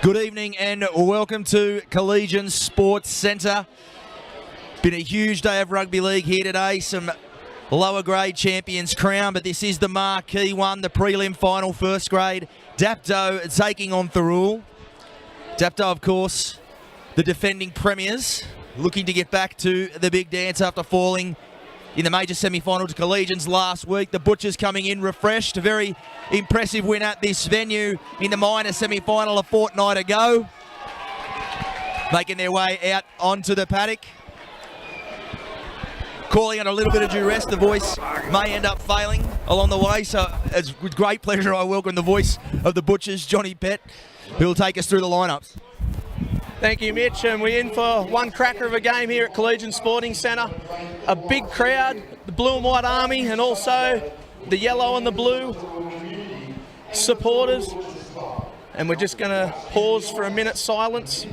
Good evening and welcome to Collegian Sports Centre. Been a huge day of rugby league here today. Some lower grade champions crowned, but this is the marquee one, the prelim final, first grade. Dapto taking on Thirroul. Dapto, of course, the defending premiers, looking to get back to the big dance after falling in the major semi-final to Collegians last week. The Butchers coming in refreshed. A very impressive win at this venue in the minor semi-final a fortnight ago. Making their way out onto the paddock. Calling on a little bit of duress. The voice may end up failing along the way. So it's with great pleasure I welcome the voice of the Butchers, Johnny Pett, who will take us through the lineups. Thank you, Mitch, and we're in for one cracker of a game here at Collegian Sporting Centre. A big crowd, the blue and white army, and also the yellow and the blue supporters. And we're just going to pause for a minute's silence.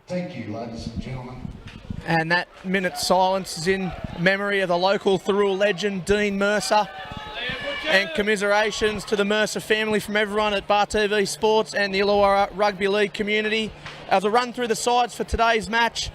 Thank you, ladies and gentlemen. And that minute's silence is in memory of the local Thirroul legend, Dean Mercer. And commiserations to the Mercer family from everyone at Bar TV Sports and the Illawarra Rugby League community. As I run through the sides for today's match,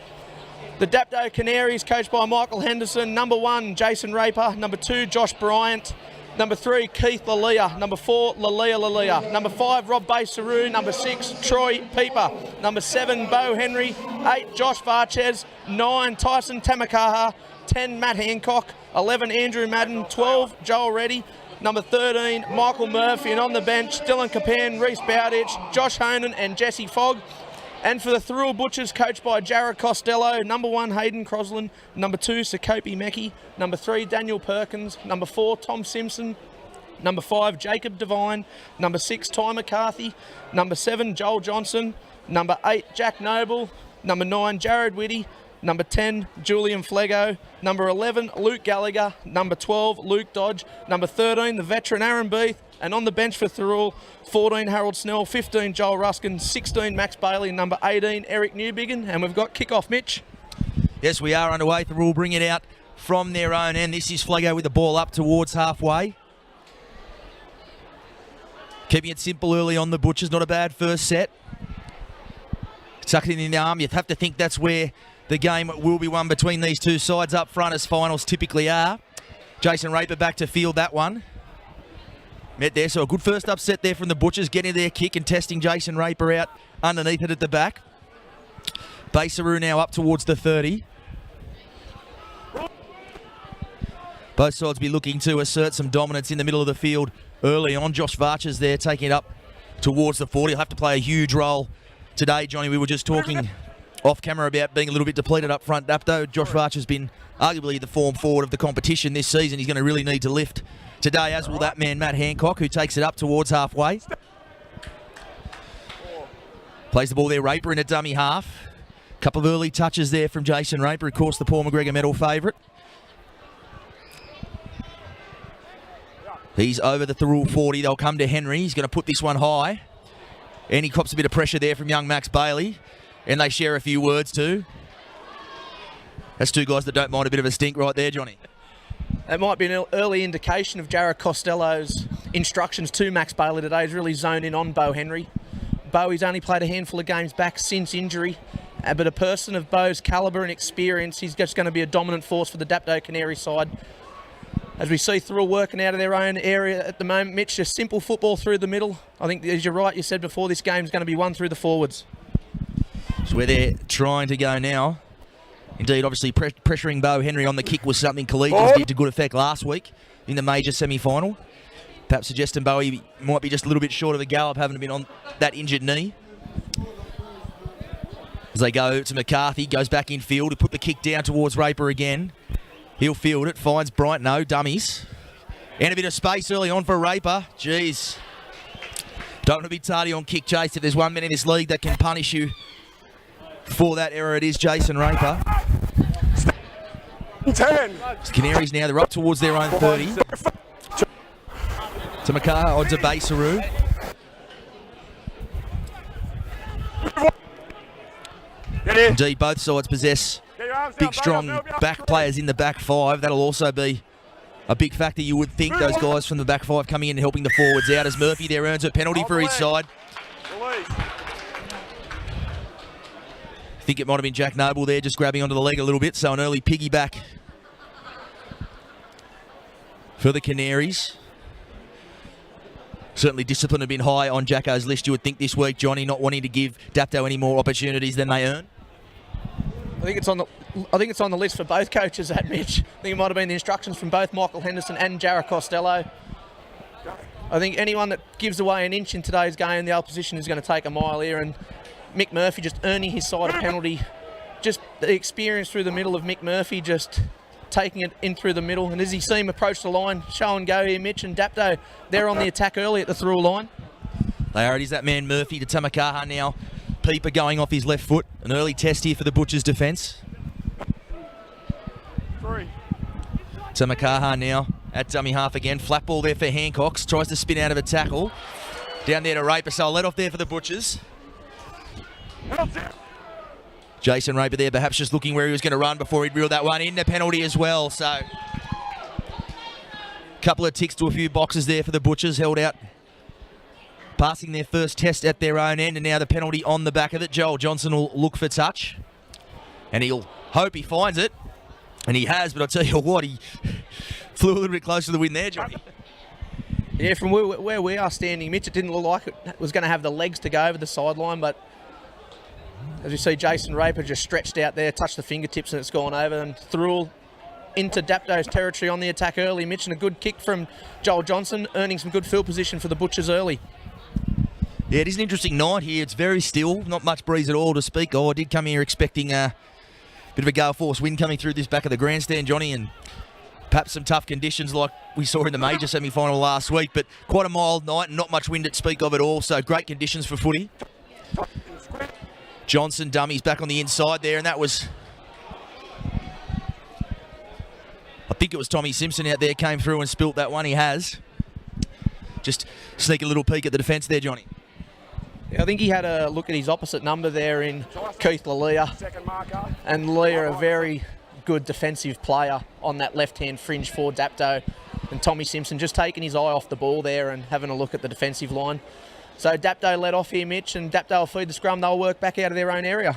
the Dapto Canaries, coached by Michael Henderson. Number 1, Jason Raper. Number 2, Josh Bryant. Number 3, Keith Lalia. Number 4, Lalia. Number 5, Rob Basaru. Number 6, Troy Pieper. Number 7, Bo Henry. 8, Josh Varchez. 9, Tyson Tamakaha. 10, Matt Hancock. 11, Andrew Madden. 12, Joel Reddy. Number 13, Michael Murphy. And on the bench, Dylan Capan, Reece Bowditch, Josh Honan and Jesse Fogg. And for the Thirroul Butchers, coached by Jared Costello. Number 1, Hayden Crosland. Number 2, Sakopi Mecki. Number 3, Daniel Perkins. Number 4, Tom Simpson. Number 5, Jacob Devine. Number 6, Ty McCarthy. Number 7, Joel Johnson. Number 8, Jack Noble. Number 9, Jared Whitty. Number 10, Julian Flego. Number 11, Luke Gallagher. Number 12, Luke Dodge. Number 13, the veteran Aaron Beath. And on the bench for Thirroul, 14, Harold Snell. 15, Joel Ruskin. 16, Max Bailey. Number 18, Eric Newbiggin. And we've got kick-off, Mitch. Yes, we are underway. Thirroul bring it out from their own end. This is Flego with the ball up towards halfway. Keeping it simple early on, the Butchers. Not a bad first set. Tucking it in the arm. You'd have to think that's where the game will be won between these two sides up front, as finals typically are. Jason Raper back to field that one. Met there, so a good first upset there from the Butchers, getting their kick and testing Jason Raper out underneath it at the back. Basaru now up towards the 30. Both sides be looking to assert some dominance in the middle of the field early on. Josh Varchez there taking it up towards the 40. He'll have to play a huge role today, Johnny. We were just talking off camera about being a little bit depleted up front. Dapto, Josh Varchez has been arguably the form forward of the competition this season. He's going to really need to lift today, as will that man Matt Hancock, who takes it up towards halfway. Plays the ball there, Raper in a dummy half. Couple of early touches there from Jason Raper, of course the Paul McGregor medal favourite. He's over the Thirroul 40. They'll come to Henry. He's going to put this one high. And he cops a bit of pressure there from young Max Bailey. And they share a few words too. That's two guys that don't mind a bit of a stink right there, Johnny. That might be an early indication of Jared Costello's instructions to Max Bailey today. He's really zoned in on Bo Henry. Bo, he's only played a handful of games back since injury. But a person of Bo's calibre and experience, he's just going to be a dominant force for the Dapto Canary side. As we see Thirroul working out of their own area at the moment, Mitch, just simple football through the middle. I think, as you're right, you said before, this game's going to be won through the forwards. It's where they're trying to go now. Indeed, obviously, pressuring Bo Henry on the kick was something Collegians did to good effect last week in the major semi-final. Perhaps suggesting Bowie might be just a little bit short of a gallop, having been on that injured knee. As they go to McCarthy, goes back in field to put the kick down towards Raper again. He'll field it, finds Bryant, no, dummies. And a bit of space early on for Raper. Jeez. Don't want to be tardy on kick chase. If there's one man in this league that can punish you for that error, it is Jason Raper. 10. Canaries now, they're up towards their own 30. To Makar, on to Basaru. Indeed, both sides possess big, strong back players in the back five. That'll also be a big factor, you would think, those guys from the back five coming in and helping the forwards out, as Murphy there earns a penalty for his side. I think it might have been Jack Noble there just grabbing onto the leg a little bit, so an early piggyback for the Canaries. Certainly discipline had been high on Jacko's list, you would think, this week, Johnny, not wanting to give Dapto any more opportunities than they earn. I think it's on the list for both coaches, that Mitch. I think it might have been the instructions from both Michael Henderson and Jared Costello. I think anyone that gives away an inch in today's game, the opposition is going to take a mile here, and Mick Murphy just earning his side a penalty. Just the experience through the middle of Mick Murphy, just taking it in through the middle. And as you see him approach the line, show and go here, Mitch and Dapto, they're on the attack early at the Thirroul line. They are. It is that man Murphy to Tamakaha now. Peeper going off his left foot. An early test here for the Butchers' defence. Tamakaha now at dummy half again. Flat ball there for Hancock. Tries to spin out of a tackle. Down there to Raper. So a let off there for the Butchers. Jason Raper there, perhaps just looking where he was going to run before he'd reel that one in. A penalty as well. So a couple of ticks to a few boxes there for the Butchers. Held out, passing their first test at their own end, and now the penalty on the back of it. Joel Johnson will look for touch, and he'll hope he finds it, and he has, but I'll tell you what, he flew a little bit close to the win there, Johnny. Yeah, from where we are standing, Mitch, it didn't look like it was going to have the legs to go over the sideline, but as you see, Jason Raper just stretched out there, touched the fingertips, and it's gone over, and Thirroul into Dapto's territory on the attack early. Mitch, and a good kick from Joel Johnson, earning some good field position for the Butchers early. Yeah, it is an interesting night here. It's very still, not much breeze at all to speak of. I did come here expecting a bit of a gale force wind coming through this back of the grandstand, Johnny, and perhaps some tough conditions like we saw in the major semi-final last week, but quite a mild night and not much wind to speak of at all, so great conditions for footy. Johnson dummies back on the inside there, and that was, I think it was Tommy Simpson out there, came through and spilt that one. He has. Just sneak a little peek at the defence there, Johnny. Yeah, I think he had a look at his opposite number there in Keith Lalia. And Lalia, a very good defensive player on that left-hand fringe for Dapto. And Tommy Simpson just taking his eye off the ball there and having a look at the defensive line. So Dapto led off here, Mitch, and Dapto will feed the scrum. They'll work back out of their own area.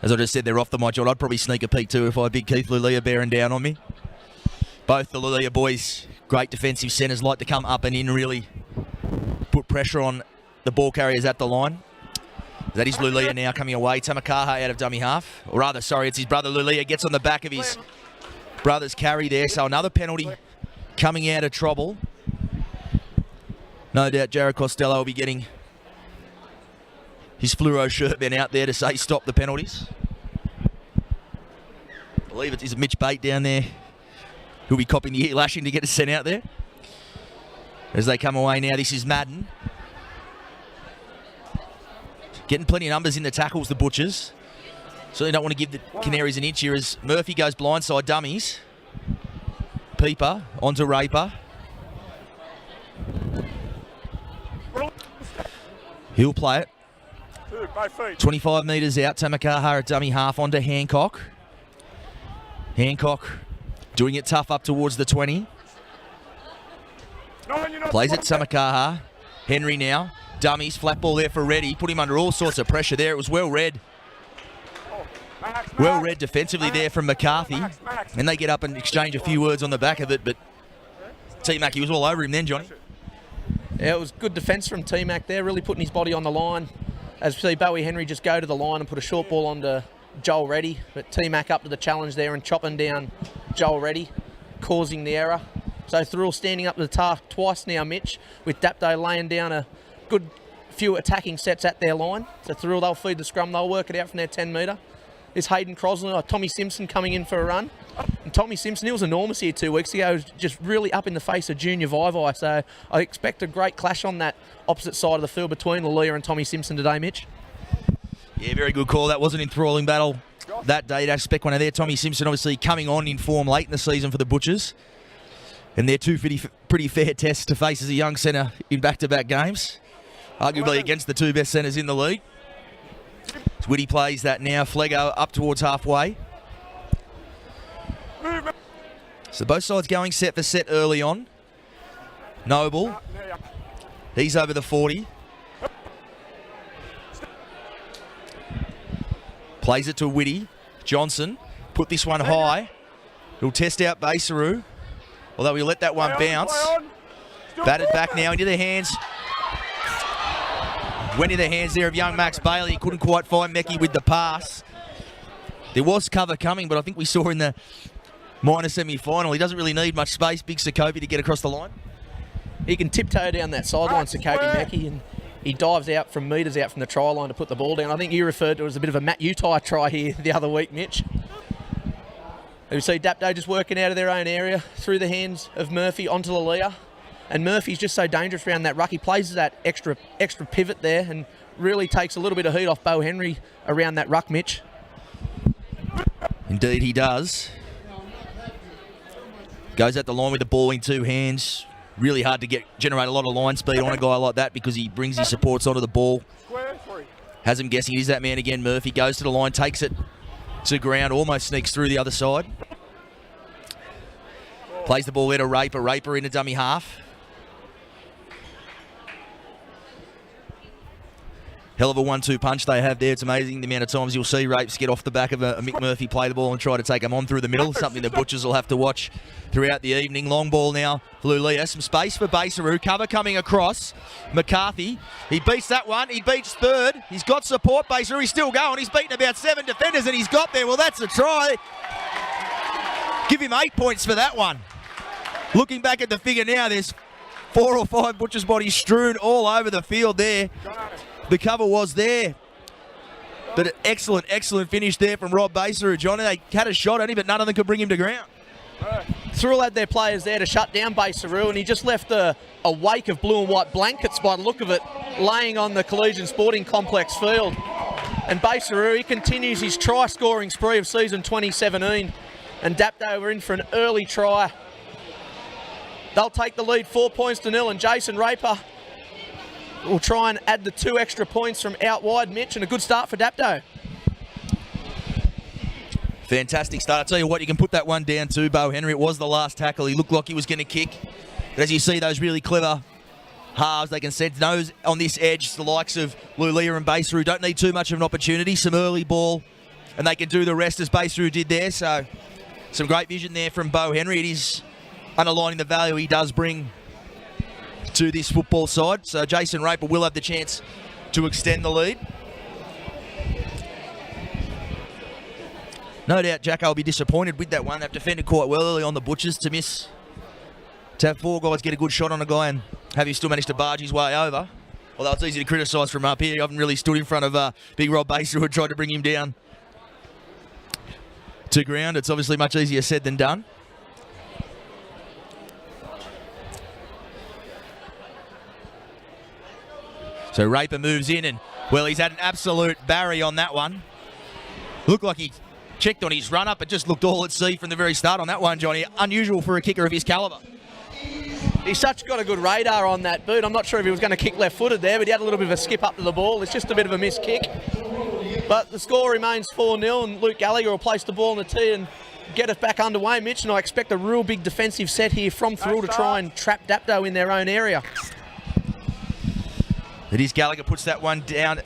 As I just said, they're off the mic, John. I'd probably sneak a peek too if I had big Keith Lalia bearing down on me. Both the Lalia boys, great defensive centres, like to come up and in, really put pressure on the ball carriers at the line. That is Lulia now coming away. Tamakaha out of dummy half. Or rather, sorry, it's his brother Lulia. Gets on the back of his brother's carry there. So another penalty coming out of trouble. No doubt Jared Costello will be getting his fluoro shirt been out there to say stop the penalties. I believe it is Mitch Bate down there who'll be copping the ear lashing to get it sent out there. As they come away now, this is Madden. Getting plenty of numbers in the tackles, the Butchers. Certainly don't want to give the Canaries an inch here as Murphy goes blindside dummies. Peeper onto Raper. He'll play it. 25 metres out, Tamakaha at dummy half onto Hancock. Hancock doing it tough up towards the 20. Plays it, Tamakaha. Henry now. Dummies, flat ball there for Reddy. Put him under all sorts of pressure there. It was well read Well read defensively there from McCarthy. And they get up and exchange a few words on the back of it, but T-Mac, he was all over him then, Johnny. Yeah, it was good defence from T-Mac there, really putting his body on the line. As we see Bowie Henry just go to the line and put a short ball onto Joel Reddy, but T-Mac up to the challenge there and chopping down Joel Reddy, causing the error. So Thirroul standing up to the task twice now, Mitch, with Dapto laying down a good few attacking sets at their line. So Thirroul, they'll feed the scrum, they'll work it out from their 10 metre. There's Hayden Crosland or Tommy Simpson coming in for a run. And Tommy Simpson, he was enormous here 2 weeks ago. He was just really up in the face of Junior Vivai. So I expect a great clash on that opposite side of the field between Lalia and Tommy Simpson today, Mitch. Yeah, very good call. That was an enthralling battle that day. I'd expect one of there. Tommy Simpson obviously coming on in form late in the season for the Butchers. And they're two pretty fair tests to face as a young centre in back-to-back games. Arguably against the two best centres in the league. Whitty plays that now. Flego up towards halfway. So both sides going set for set early on. Noble. He's over the 40. Plays it to Whitty. Johnson. Put this one high. He'll test out Baseroo. Although we let that one bounce. Batted back now into the hands. Went in the hands there of young Max Bailey. He couldn't quite find Meckie with the pass. There was cover coming, but I think we saw in the minor semi-final, he doesn't really need much space, Big Sokopi, to get across the line. He can tiptoe down that sideline, Sokopi Meckie, and he dives out from metres out from the try line to put the ball down. I think you referred to it as a bit of a Matt Utai try here the other week, Mitch. We see Dapto just working out of their own area through the hands of Murphy onto Lalia. And Murphy's just so dangerous around that ruck. He plays that extra pivot there and really takes a little bit of heat off Bo Henry around that ruck, Mitch. Indeed he does. Goes at the line with the ball in two hands. Really hard to generate a lot of line speed on a guy like that because he brings his supports onto the ball. Has him guessing. It is that man again, Murphy. Goes to the line, takes it to ground, almost sneaks through the other side. Plays the ball there to Raper. Raper in a dummy half. Hell of a 1-2 punch they have there. It's amazing the amount of times you'll see Rapes get off the back of a Mick Murphy, play the ball and try to take him on through the middle. Something the Butchers will have to watch throughout the evening. Long ball now for Lulia. Some space for Baseroo. Cover coming across. McCarthy. He beats that one. He beats third. He's got support. Baseroo, he's still going. He's beaten about 7 defenders and he's got there. Well, that's a try. Give him 8 points for that one. Looking back at the figure now, there's 4 or 5 Butchers' bodies strewn all over the field there. The cover was there. But an excellent finish there from Rob Baseroo, Johnny. They had a shot at him, but none of them could bring him to ground. Thirroul had their players there to shut down Baseroo, and he just left a wake of blue and white blankets by the look of it, laying on the Collegian Sporting Complex field. And Baseroo, he continues his try-scoring spree of season 2017. And Dapto were in for an early try. They'll take the lead 4 points to 0, and Jason Raper will try and add the 2 extra points from out wide, Mitch, and a good start for Dapto. Fantastic start. I'll tell you what, you can put that one down to Bo Henry. It was the last tackle. He looked like he was going to kick. But as you see, those really clever halves, they can sense those on this edge. The likes of Lulia and Baseroo don't need too much of an opportunity. Some early ball, and they can do the rest as Baseroo did there. So some great vision there from Bo Henry. It is underlining the value he does bring to this football side. So Jason Raper will have the chance to extend the lead. No doubt Jacko will be disappointed with that one. They've defended quite well early on, the Butchers, to have 4 guys get a good shot on a guy and have him still managed to barge his way over. Although it's easy to criticise from up here. I haven't really stood in front of big Rob Baser who tried to bring him down to ground. It's obviously much easier said than done. So Raper moves in and, well, he's had an absolute barrier on that one. Looked like he checked on his run-up. It just looked all at sea from the very start on that one, Johnny. Unusual for a kicker of his calibre. He's got a good radar on that boot. I'm not sure if he was going to kick left-footed there, but he had a little bit of a skip up to the ball. It's just a bit of a missed kick. But the score remains 4-0, and Luke Gallagher will place the ball in the tee and get us back underway, Mitch. And I expect a real big defensive set here from Thirroul to try and trap Dapto in their own area. It is Gallagher puts that one down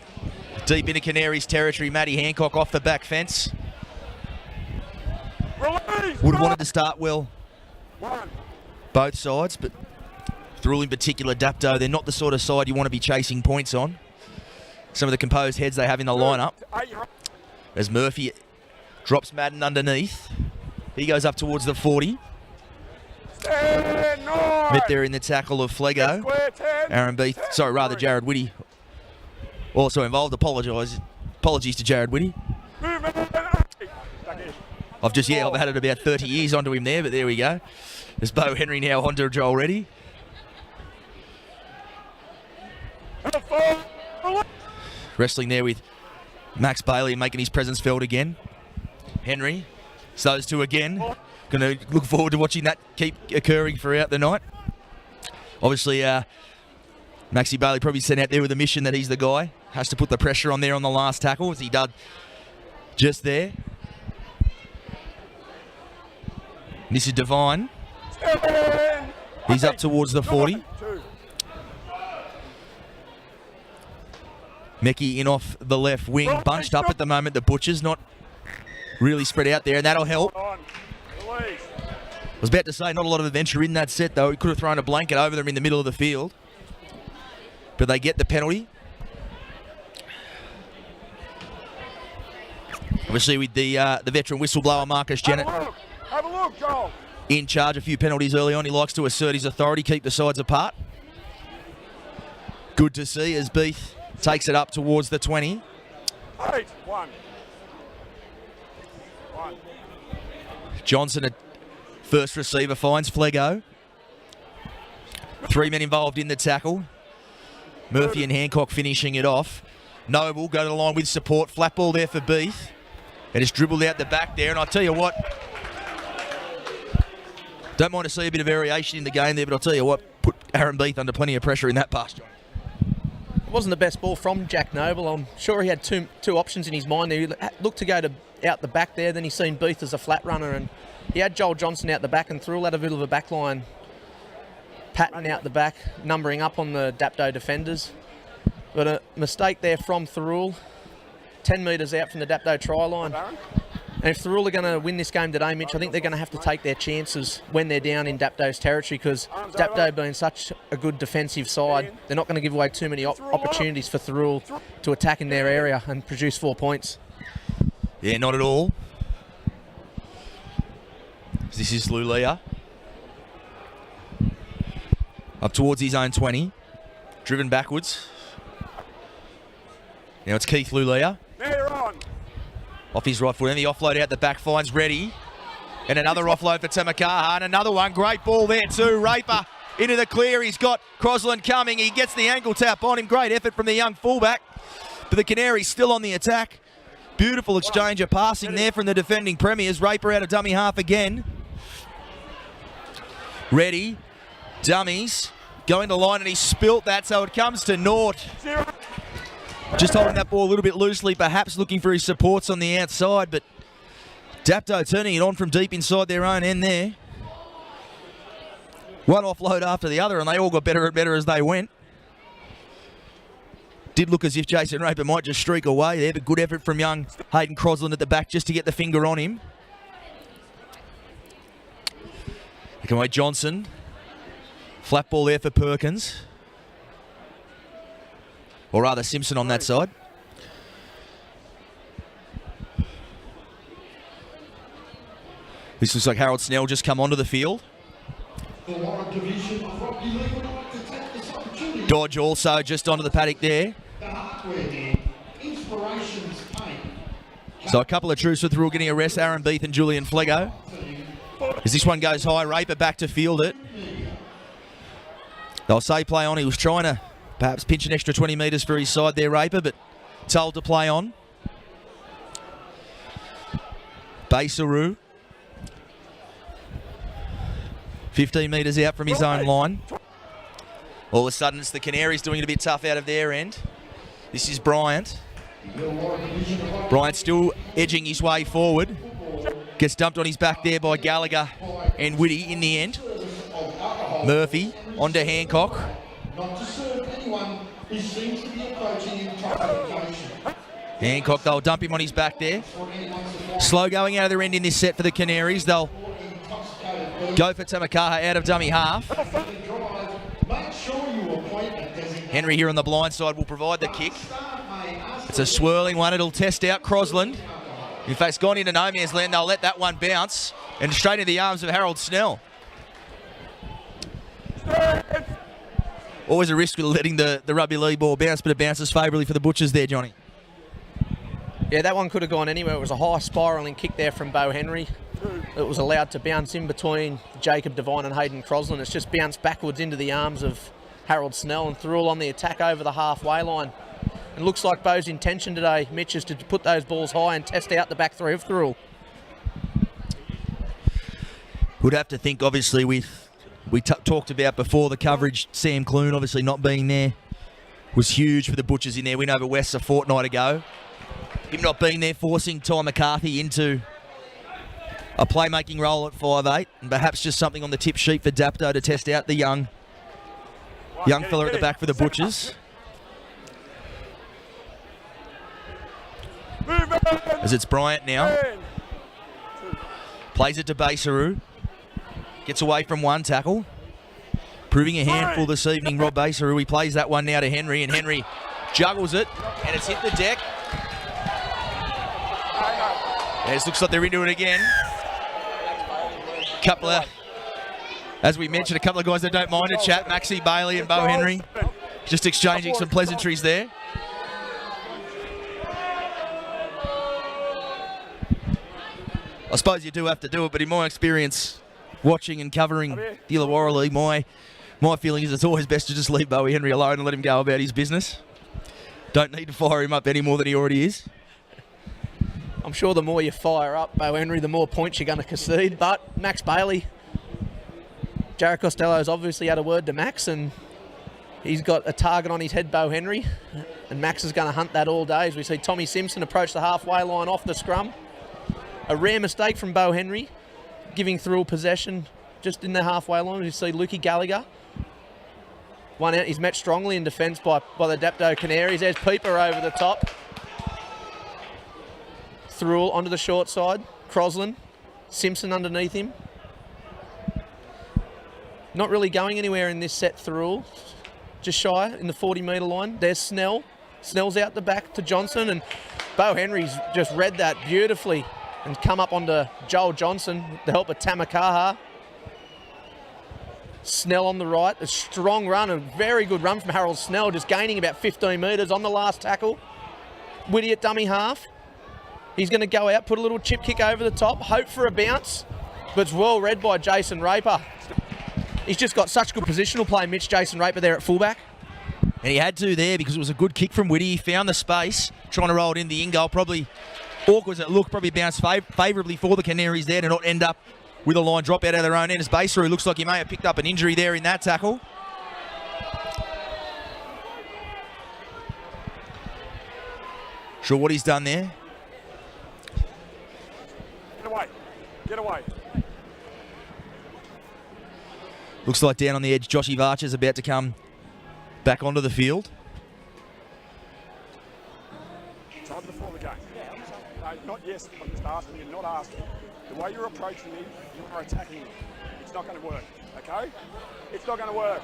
deep into Canaries territory. Matty Hancock off the back fence. Would have wanted to start well, both sides, but Thirroul in particular, Dapto, they're not the sort of side you want to be chasing points on. Some of the composed heads they have in the lineup. As Murphy drops Madden underneath. He goes up towards the 40. Met there in the tackle of Flego. Aaron Beath, sorry, rather Jared Whitty also involved. Apologies to Jared Whitty. I've had it about 30 years onto him there, but there we go. There's Bo Henry now onto Joel Reddy. Wrestling there with Max Bailey making his presence felt again. Henry, so those two again. Going to look forward to watching that keep occurring throughout the night. Obviously, Maxie Bailey probably sent out there with a mission that he's the guy. Has to put the pressure on there on the last tackle, as he did just there. This is Devine. He's up towards the 40. Meckie in off the left wing, bunched up at the moment. The Butchers not really spread out there, and that'll help. I was about to say, not a lot of adventure in that set, though. He could have thrown a blanket over them in the middle of the field. But they get the penalty. Obviously, with the veteran whistleblower, Marcus Jennett, Have a look, Joel. in charge a few penalties early on. He likes to assert his authority, keep the sides apart. Good to see as Beath takes it up towards the 20. 8-1. Johnson, at first receiver, finds Flego. 3 men involved in the tackle. Murphy and Hancock finishing it off. Noble go to the line with support. Flat ball there for Beath. And it's dribbled out the back there. And I'll tell you what, don't mind to see a bit of variation in the game there, but I'll tell you what, put Aaron Beath under plenty of pressure in that pass, John. It wasn't the best ball from Jack Noble. I'm sure he had two options in his mind there. He looked to go out the back there, then he seen Beath as a flat runner, and he had Joel Johnson out the back, and Thirroul had a bit of a back line pattern out the back, numbering up on the Dapto defenders. But a mistake there from Thirroul, 10 metres out from the Dapto try line. And if Thirroul are going to win this game today, Mitch, I think they're going to have to take their chances when they're down in Dapto's territory, because Dapto being such a good defensive side, they're not going to give away too many opportunities for Thirroul to attack in their area and produce 4 points. Yeah, not at all. This is Lulia. Up towards his own 20. Driven backwards. Now it's Keith Lulia. Off his right foot, and the offload out the back finds Reddy. And another offload for Tamakaha, and another one. Great ball there too. Raper into the clear. He's got Crosland coming. He gets the ankle tap on him. Great effort from the young fullback. But the Canaries still on the attack. Beautiful exchange of passing there from the defending premiers. Raper out of dummy half again. Reddy, dummies, going to line, and he spilt that, so it comes to naught. Just holding that ball a little bit loosely, perhaps looking for his supports on the outside, but Dapto turning it on from deep inside their own end there. One offload after the other, and they all got better and better as they went. Did look as if Jason Raper might just streak away there, but good effort from young Hayden Crosland at the back just to get the finger on him. Taking away Johnson. Flat ball there for Perkins. Or rather Simpson on that side. This looks like Harold Snell just come onto the field. Dodge also just onto the paddock there. So a couple of truths for Thirroul getting a rest. Aaron Beath and Julian Flego. As this one goes high, Raper back to field it. They'll say play on. He was trying to perhaps pinch an extra 20 metres for his side there, Raper, but told to play on. Basaru. 15 metres out from his own line. All of a sudden, it's the Canaries doing it a bit tough out of their end. This is Bryant. Bryant still edging his way forward. Gets dumped on his back there by Gallagher and Whitty in the end. Murphy onto Hancock. Hancock, they'll dump him on his back there. Slow going out of their end in this set for the Canaries. They'll go for Tamakaha out of dummy half. Make sure you appoint a designated. Henry here on the blind side will provide the kick. It's a swirling one. It'll test out Crosland. In fact, it's gone into no man's land. They'll let that one bounce and straight into the arms of Harold Snell. Always a risk with letting the rugby league ball bounce, but it bounces favourably for the Butchers there, Johnny. Yeah, that one could have gone anywhere. It was a high spiralling kick there from Bo Henry. It was allowed to bounce in between Jacob Devine and Hayden Crosland. It's just bounced backwards into the arms of Harold Snell, and Thirroul on the attack over the halfway line. It looks like Bo's intention today, Mitch, is to put those balls high and test out the back three of Thirroul. Would have to think, obviously, we talked about before the coverage, Sam Clune obviously not being there was huge for the Butchers in their win over West a fortnight ago. Him not being there, forcing Ty McCarthy into a playmaking role at 5'8", and perhaps just something on the tip sheet for Dapto to test out the young fella at the back for the Butchers. As it's Bryant now. Plays it to Baseru. Gets away from one tackle. Proving a handful this evening, Rob Baseru. He plays that one now to Henry, and Henry juggles it, and it's hit the deck. And it looks like they're into it again. As we mentioned, a couple of guys that don't mind a chat, Maxie Bailey and Bo Henry, just exchanging some pleasantries there. I suppose you do have to do it, but in my experience, watching and covering the Illawarra League, my feeling is it's always best to just leave Bowie Henry alone and let him go about his business. Don't need to fire him up any more than he already is. I'm sure the more you fire up Bo Henry, the more points you're going to concede. But Max Bailey, Jared Costello's obviously had a word to Max, and he's got a target on his head, Bo Henry, and Max is going to hunt that all day as we see Tommy Simpson approach the halfway line off the scrum. A rare mistake from Bo Henry, giving Thirroul possession just in the halfway line. You see Lukey Gallagher. One out, he's met strongly in defence by the Dapto Canaries. There's Peeper over the top. Thirroul onto the short side. Crosland, Simpson underneath him. Not really going anywhere in this set, Thirroul. Just shy in the 40-metre line. There's Snell. Snell's out the back to Johnson, and Bo Henry's just read that beautifully and come up onto Joel Johnson with the help of Tamakaha. Snell on the right, a strong run, a very good run from Harold Snell, just gaining about 15 metres on the last tackle. Whitty at dummy half. He's going to go out, put a little chip kick over the top, hope for a bounce, but it's well read by Jason Raper. He's just got such good positional play, Mitch, Jason Raper there at fullback. And he had to there because it was a good kick from Whitty. He found the space, trying to roll it in the in goal. Probably awkward as it looked, probably bounced favourably for the Canaries there to not end up with a line drop out of their own end. As Baseru looks like he may have picked up an injury there in that tackle. Sure what he's done there. Get away. Get away. Looks like down on the edge, Joshy Varcher's about to come back onto the field. Time before the game. No, not yes, I'm just asking you, not asking. The way you're approaching me, you are attacking me. It's not going to work, okay? It's not going to work.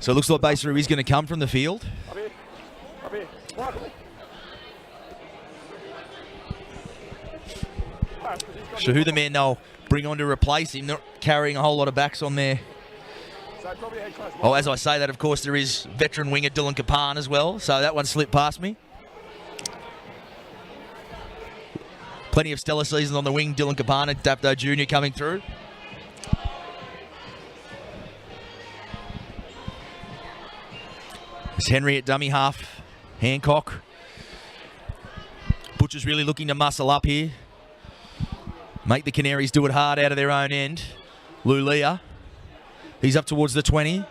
So it looks like Baseru is going to come from the field. Up here. Up here. What? So who the man they'll bring on to replace him, not carrying a whole lot of backs on there. So probably head close. Oh, as I say that, of course, there is veteran winger Dylan Kapan as well. So that one slipped past me. Plenty of stellar seasons on the wing. Dylan Kapan, Dapto Jr. coming through. It's Henry at dummy half. Hancock. Butcher's really looking to muscle up here. Make the Canaries do it hard out of their own end. Lulia. He's up towards the 20.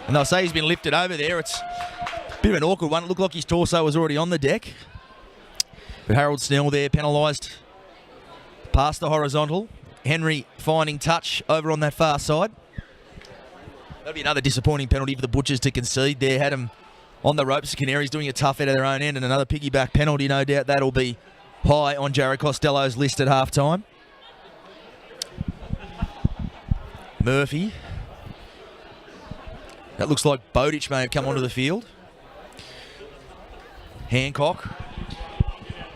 And they'll say he's been lifted over there. It's a bit of an awkward one. It looked like his torso was already on the deck. But Harold Snell there penalised past the horizontal. Henry finding touch over on that far side. That'll be another disappointing penalty for the Butchers to concede there. Had him on the ropes. The Canaries doing it tough out of their own end. And another piggyback penalty, no doubt that'll be high on Jared Costello's list at halftime. Murphy. That looks like Bowditch may have come onto the field. Hancock.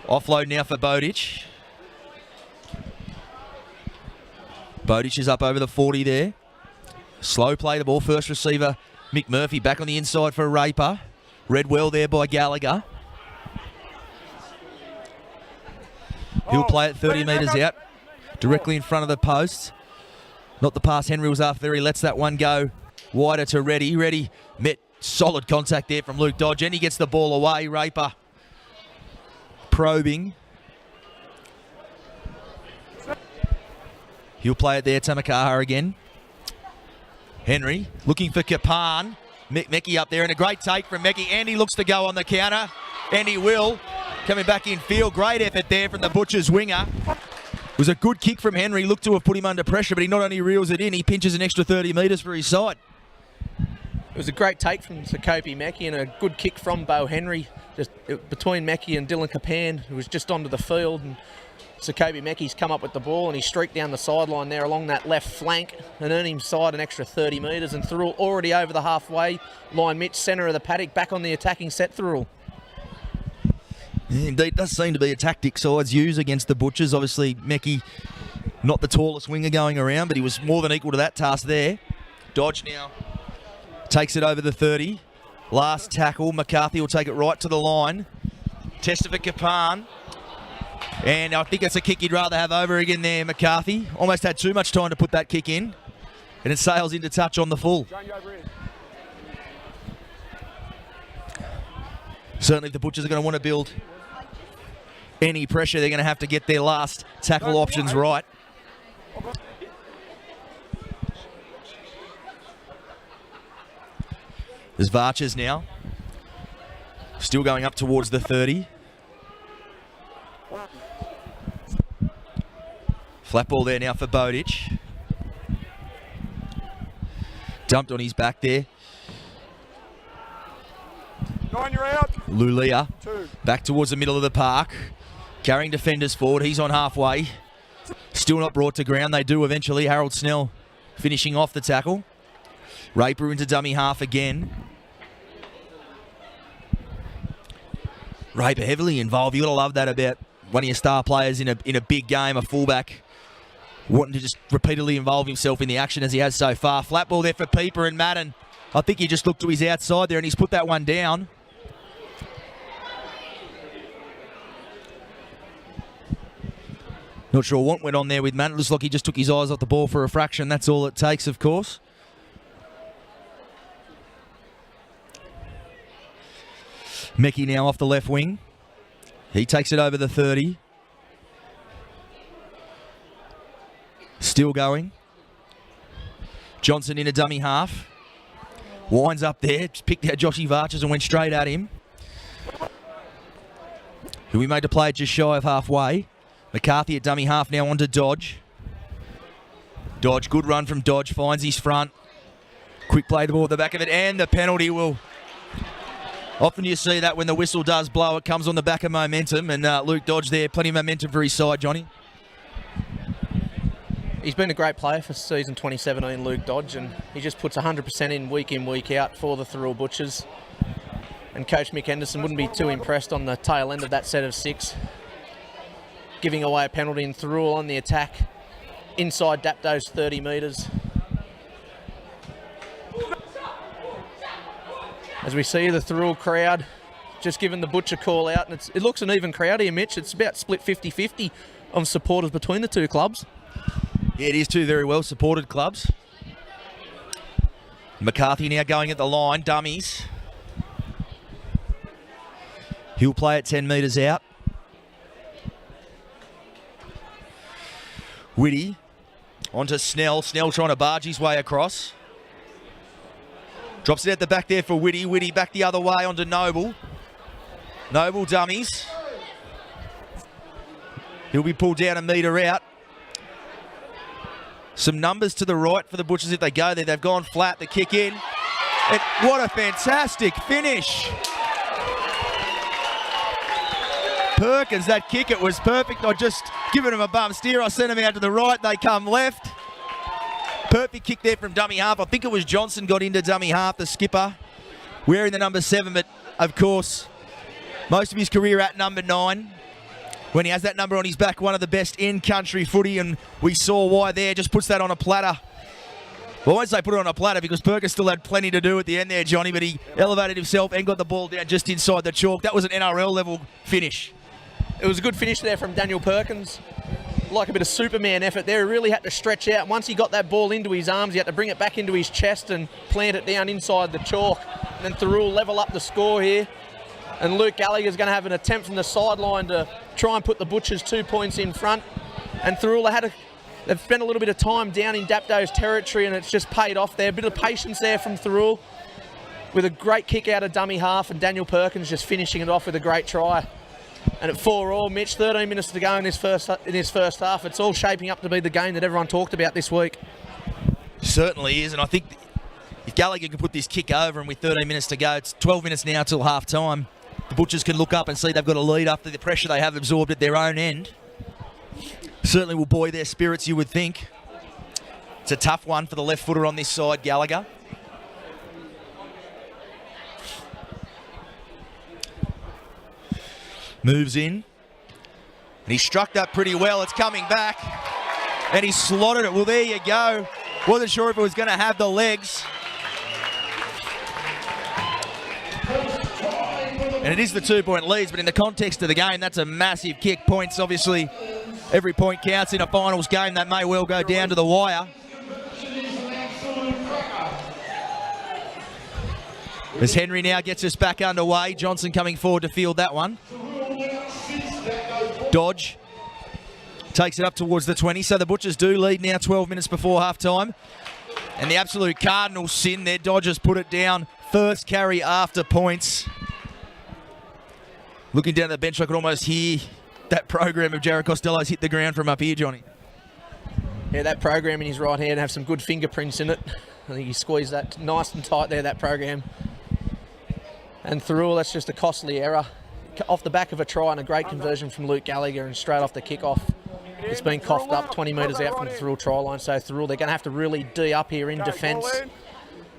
Offload now for Bowditch. Bowditch is up over the 40 there. Slow play the ball. First receiver, Mick Murphy, back on the inside for Raper. Read well there by Gallagher. He'll play it 30 metres out, directly in front of the post. Not the pass Henry was after there. He lets that one go wider to Reddy. Reddy met solid contact there from Luke Dodge, and he gets the ball away. Raper probing. He'll play it there, Tamakaha again. Henry looking for Kapan. Meckie up there, and a great take from Meckie. Andy looks to go on the counter, and he will. Coming back in field. Great effort there from the Butchers winger. It was a good kick from Henry. Looked to have put him under pressure, but he not only reels it in, he pinches an extra 30 metres for his side. It was a great take from Sakopi Meckie and a good kick from Bo Henry. Just between Meckie and Dylan Kapan, who was just onto the field. And Sakopi Meckie's come up with the ball, and he streaked down the sideline there along that left flank and earned him side an extra 30 metres. And Thirroul already over the halfway line. Mitch, centre of the paddock, back on the attacking set, Thirroul. Yeah, indeed, does seem to be a tactic sides use against the Butchers. Obviously, Meckie, not the tallest winger going around, but he was more than equal to that task there. Dodge now takes it over the 30. Last tackle, McCarthy will take it right to the line. Tested for Kapan. And I think it's a kick you'd rather have over again there, McCarthy. Almost had too much time to put that kick in. And it sails into touch on the full. Certainly if the Butchers are going to want to build any pressure, they're going to have to get their last tackle options right. There's Varches now. Still going up towards the 30. Flat ball there now for Bowditch. Dumped on his back there. 9, you're out. Lulia 2. back towards the middle of the park. Carrying defenders forward. He's on halfway. Still not brought to ground. They do eventually. Harold Snell finishing off the tackle. Raper into dummy half again. Raper heavily involved. You got to love that about one of your star players in a big game, a fullback, wanting to just repeatedly involve himself in the action as he has so far. Flat ball there for Pieper and Madden. I think he just looked to his outside there and he's put that one down. Not sure what went on there with Madden. It looks like he just took his eyes off the ball for a fraction. That's all it takes, of course. Meckie now off the left wing. He takes it over the 30. Still going. Johnson in a dummy half. Winds up there. Just picked out Joshy Varches and went straight at him. Who we made to play just shy of halfway. McCarthy at dummy half now onto Dodge. Dodge, good run from Dodge. Finds his front. Quick play the ball at the back of it. And the penalty will... Often you see that when the whistle does blow, it comes on the back of momentum. And Luke Dodge there, plenty of momentum for his side, Johnny. He's been a great player for season 2017, Luke Dodge, and he just puts 100% in, week out for the Thirroul Butchers. And Coach Mick Henderson wouldn't be too impressed on the tail end of that set of 6. Giving away a penalty in Thirroul on the attack inside Dapto's 30 metres. As we see the Thirroul crowd just giving the Butcher call out, and it looks an even crowd here, Mitch. It's about split 50-50 of supporters between the two clubs. Yeah, it is two very well supported clubs. McCarthy now going at the line, dummies. He'll play it 10 metres out. Whitty onto Snell. Snell trying to barge his way across. Drops it at the back there for Whitty. Whitty back the other way onto Noble. Noble dummies. He'll be pulled down a metre out. Some numbers to the right for the Butchers if they go there. They've gone flat. The kick in. And what a fantastic finish. Perkins, that kick, it was perfect. I just given him a bum steer. I sent him out to the right. They come left. Perfect kick there from dummy half. I think it was Johnson got into dummy half, the skipper, wearing the number 7, but of course, most of his career at number 9. When he has that number on his back, one of the best in-country footy, and we saw why there. Just puts that on a platter. Well, I won't say put it on a platter because Perkins still had plenty to do at the end there, Johnny, but he elevated himself and got the ball down just inside the chalk. That was an NRL level finish. It was a good finish there from Daniel Perkins. Like a bit of Superman effort there. He really had to stretch out. Once he got that ball into his arms, he had to bring it back into his chest and plant it down inside the chalk. And then Thirroul level up the score here. And Luke Gallagher's going to have an attempt from the sideline to try and put the Butchers 2 points in front. And Thirroul, they've spent a little bit of time down in Dapto's territory, and it's just paid off there. A bit of patience there from Thirroul with a great kick out of dummy half, and Daniel Perkins just finishing it off with a great try. And at 4-4, Mitch, 13 minutes to go in his first half. It's all shaping up to be the game that everyone talked about this week. Certainly is, and I think if Gallagher can put this kick over, and with 13 minutes to go, it's 12 minutes now till half time. The Butchers can look up and see they've got a lead after the pressure they have absorbed at their own end. Certainly will buoy their spirits, you would think. It's a tough one for the left footer on this side, Gallagher. Moves in. And he struck that pretty well. It's coming back. And he slotted it. Well, there you go. Wasn't sure if it was going to have the legs. And it is the 2-point leads, but in the context of the game, that's a massive kick. Points, obviously, every point counts in a finals game. That may well go down to the wire. As Henry now gets us back underway. Johnson coming forward to field that one. Dodge takes it up towards the 20. So the Butchers do lead now 12 minutes before half-time. And the absolute cardinal sin there. Dodgers put it down. First carry after points. Looking down the bench, I could almost hear that program of Jared Costello's hit the ground from up here, Johnny. Yeah, that program in his right hand have some good fingerprints in it. I think he squeezed that nice and tight there, that program. And Thirroul, that's just a costly error. Off the back of a try and a great conversion from Luke Gallagher, and straight off the kickoff, it's been coughed up 20 metres out from the Thirroul try line. So Thirroul, they're going to have to really D up here in defence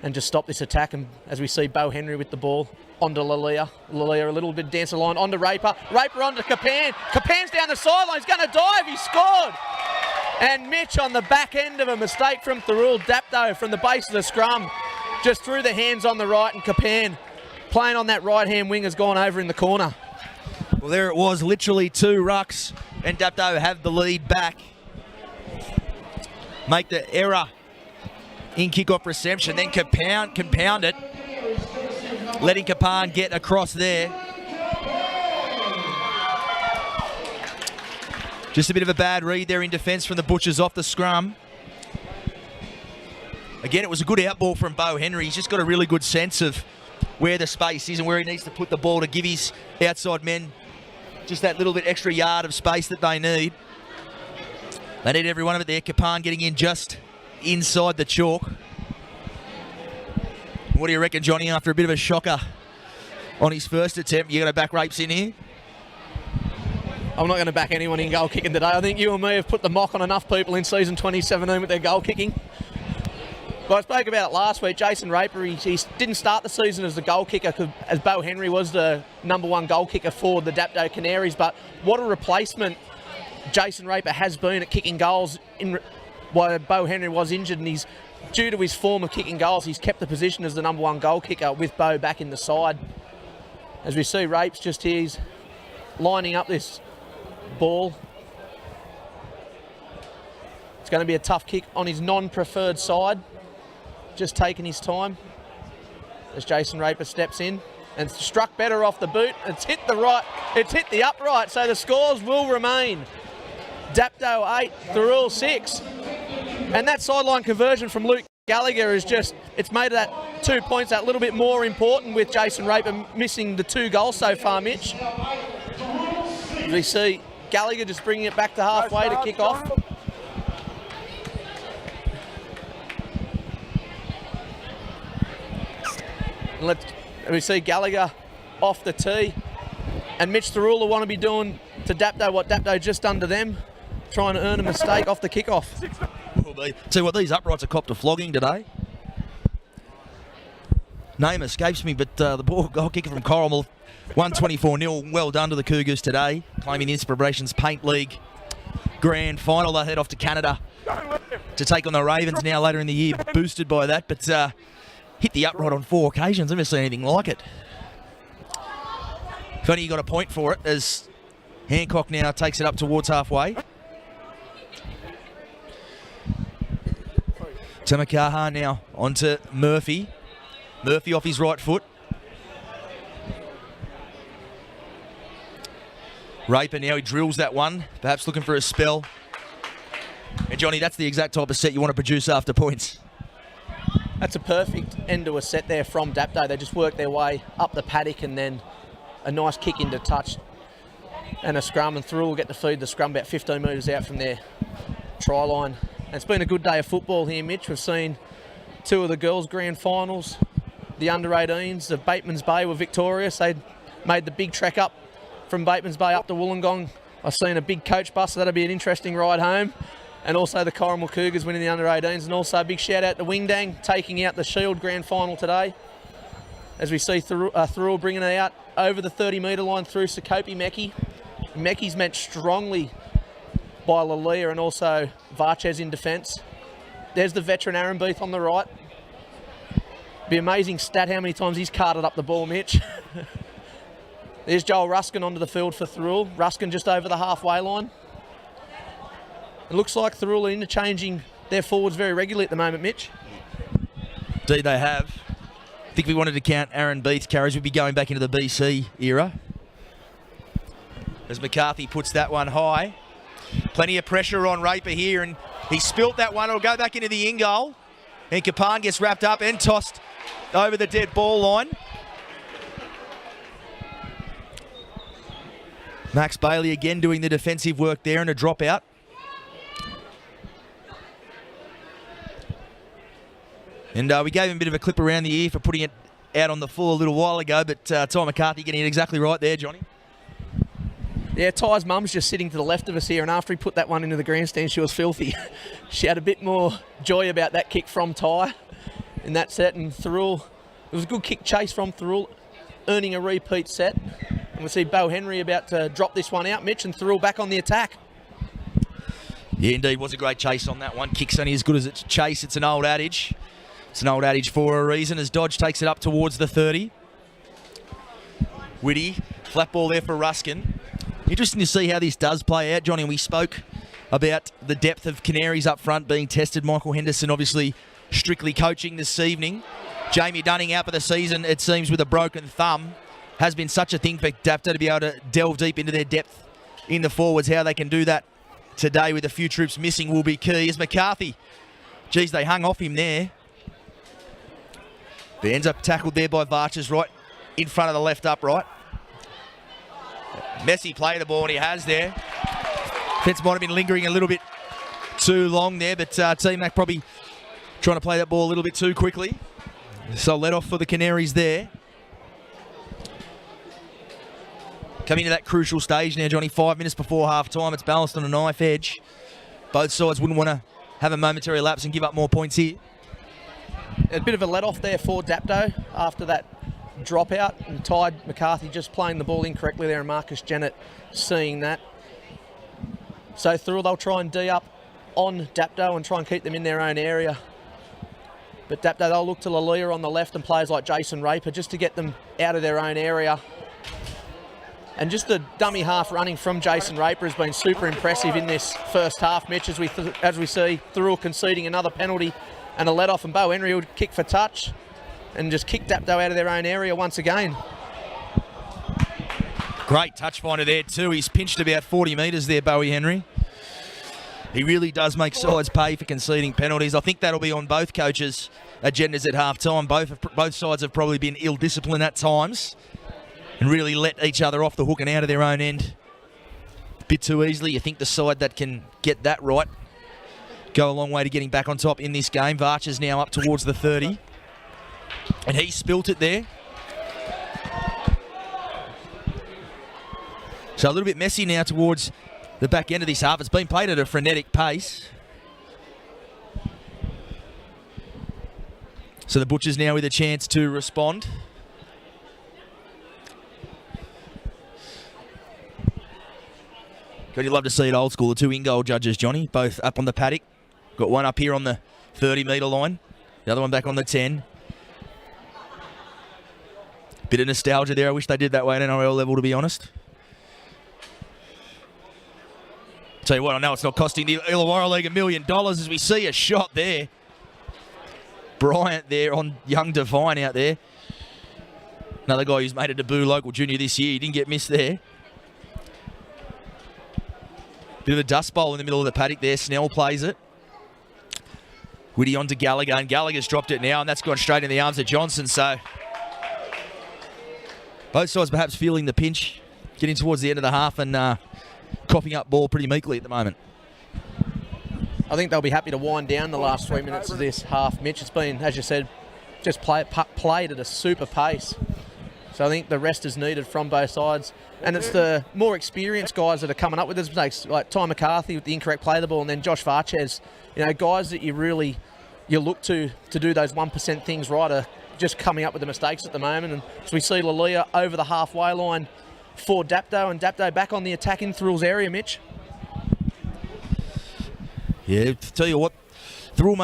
and just stop this attack. And as we see, Bo Henry with the ball onto Lalia. Lalia a little bit dancer line onto Raper. Raper onto Capan. Capan's down the sideline. He's going to dive. He scored. And Mitch on the back end of a mistake from Thirroul. Dapto from the base of the scrum just threw the hands on the right, and Capan playing on that right-hand wing has gone over in the corner. Well, there it was, literally 2 rucks, and Dapto have the lead back. Make the error in kick-off reception, then compound it, letting Capan get across there. Just a bit of a bad read there in defence from the Butchers off the scrum. Again, it was a good outball from Bo Henry. He's just got a really good sense of where the space is and where he needs to put the ball to give his outside men just that little bit extra yard of space that they need. They need every one of it there. Capan getting in just inside the chalk. What do you reckon, Johnny, after a bit of a shocker on his first attempt? You going to back Rapes in here? I'm not going to back anyone in goal kicking today. I think you and me have put the mock on enough people in season 2017 with their goal kicking. But I spoke about it last week. Jason Raper, he didn't start the season as the goal kicker, as Bo Henry was the #1 goal kicker for the Dapto Canaries. But what a replacement Jason Raper has been at kicking goals while Bo Henry was injured, and he's due to his form of kicking goals, he's kept the position as the #1 goal kicker with Bo back in the side. As we see Rapes just here, he's lining up this ball. It's going to be a tough kick on his non-preferred side. Just taking his time as Jason Raper steps in and struck better off the boot. It's hit the right, it's hit the upright, so the scores will remain. Dapto 8, Thirroul 6. And that sideline conversion from Luke Gallagher is just, it's made that 2 points that little bit more important with Jason Raper missing the 2 goals so far, Mitch. We see Gallagher just bringing it back to halfway to kick off. And we see Gallagher off the tee. And Mitch Thirroul will want to be doing to Dapto what Dapto just done to them, trying to earn a mistake off the kickoff. Tell you what, these uprights are copped a flogging today. Name escapes me, but the goal kicker from Thirroul, 124-0. Well done to the Cougars today, claiming the Inspirations Paint League Grand Final. They head off to Canada to take on the Ravens now later in the year, boosted by that, but hit the upright on 4 occasions. I've never seen anything like it. If only you got a point for it, as Hancock now takes it up towards halfway. Tamakaha now onto Murphy. Murphy off his right foot. Raper now, he drills that one, perhaps looking for a spell. And Johnny, that's the exact type of set you want to produce after points. That's a perfect end to a set there from Dapto. They just work their way up the paddock and then a nice kick into touch and a scrum, and Thirroul will get to feed the scrum about 15 metres out from their try line. And it's been a good day of football here, Mitch. We've seen 2 of the girls' grand finals. The under-18s of Bateman's Bay were victorious. They made the big trek up from Bateman's Bay up to Wollongong. I've seen a big coach bus, so that'll be an interesting ride home. And also the Corrimal Cougars winning the under-18s. And also a big shout out to Wingdang taking out the Shield grand final today. As we see Thirroul bringing it out over the 30-metre line through Sakopi Mecki. Mecki's met strongly by Lalia and also Varchez in defence. There's the veteran Aaron Beath on the right. Be amazing stat how many times he's carted up the ball, Mitch. There's Joel Ruskin onto the field for Thirroul. Ruskin just over the halfway line. It looks like Thirroul are interchanging their forwards very regularly at the moment, Mitch. Indeed they have. I think if we wanted to count Aaron Beath's carries, we'd be going back into the BC era. As McCarthy puts that one high. Plenty of pressure on Raper here, and he spilt that one. It'll go back into the in-goal. And Kapan gets wrapped up and tossed over the dead ball line. Max Bailey again doing the defensive work there, and a dropout. And we gave him a bit of a clip around the ear for putting it out on the full a little while ago, but Ty McCarthy getting it exactly right there, Johnny. Yeah, Ty's mum's just sitting to the left of us here, and after he put that one into the grandstand, she was filthy. She had a bit more joy about that kick from Ty in that set, and Thirroul, it was a good kick chase from Thirroul, earning a repeat set. And we see Bo Henry about to drop this one out, Mitch, and Thirroul back on the attack. Yeah, indeed, was a great chase on that one. Kick's only as good as its chase. It's an old adage. It's an old adage for a reason, as Dodge takes it up towards the 30. Whitty, flat ball there for Ruskin. Interesting to see how this does play out, Johnny. We spoke about the depth of Canaries up front being tested. Michael Henderson obviously strictly coaching this evening. Jamie Dunning out for the season, it seems, with a broken thumb. Has been such a thing for Dapto to be able to delve deep into their depth in the forwards. How they can do that today with a few troops missing will be key. As McCarthy, geez, they hung off him there. But ends up tackled there by Varches right in front of the left upright. Messy play the ball, and he has there. Fence might have been lingering a little bit too long there, but T-Mac probably trying to play that ball a little bit too quickly. So let off for the Canaries there. Coming to that crucial stage now, Johnny, 5 minutes before half-time. It's balanced on a knife edge. Both sides wouldn't want to have a momentary lapse and give up more points here. A bit of a let-off there for Dapto after that dropout, and Ty McCarthy just playing the ball incorrectly there, and Marcus Jennett seeing that. So Thirroul, they'll try and D up on Dapto and try and keep them in their own area. But Dapto, they'll look to Lalia on the left and players like Jason Raper just to get them out of their own area. And just the dummy half running from Jason Raper has been super impressive in this first half, Mitch, as we see Thirroul conceding another penalty and a let-off, and Bo Henry will kick for touch and just kick Dapto out of their own area once again. Great touch finder there too. He's pinched about 40 metres there, Bowie Henry. He really does make sides pay for conceding penalties. I think that'll be on both coaches' agendas at half-time. Both sides have probably been ill-disciplined at times and really let each other off the hook and out of their own end a bit too easily. You think the side that can get that right go a long way to getting back on top in this game. Varcher's now up towards the 30. And he spilt it there. So a little bit messy now towards the back end of this half. It's been played at a frenetic pace. So the Butchers now with a chance to respond. God, you'd love to see it old school. The two in-goal judges, Johnny, both up on the paddock. Got one up here on the 30-metre line. The other one back on the 10. Bit of nostalgia there. I wish they did that way at NRL level, to be honest. Tell you what, I know it's not costing the Illawarra League $1 million as we see a shot there. Bryant there on young Devine out there. Another guy who's made a debut local junior this year. He didn't get missed there. Bit of a dust bowl in the middle of the paddock there. Snell plays it. Whitty on to Gallagher, and Gallagher's dropped it now, and that's gone straight in the arms of Johnson. So both sides perhaps feeling the pinch, getting towards the end of the half and coughing up ball pretty meekly at the moment. I think they'll be happy to wind down the last 3 minutes of this half, Mitch. It's been, as you said, just played at a super pace. So I think the rest is needed from both sides. And it's the more experienced guys that are coming up with those mistakes, like Ty McCarthy with the incorrect play of the ball, and then Josh Varchez. You know, guys that you look to do those 1% things right are just coming up with the mistakes at the moment. And as we see Lalia over the halfway line for Dapto, and Dapto back on the attack in Thirroul's area, Mitch. Yeah, to tell you what, Thirroul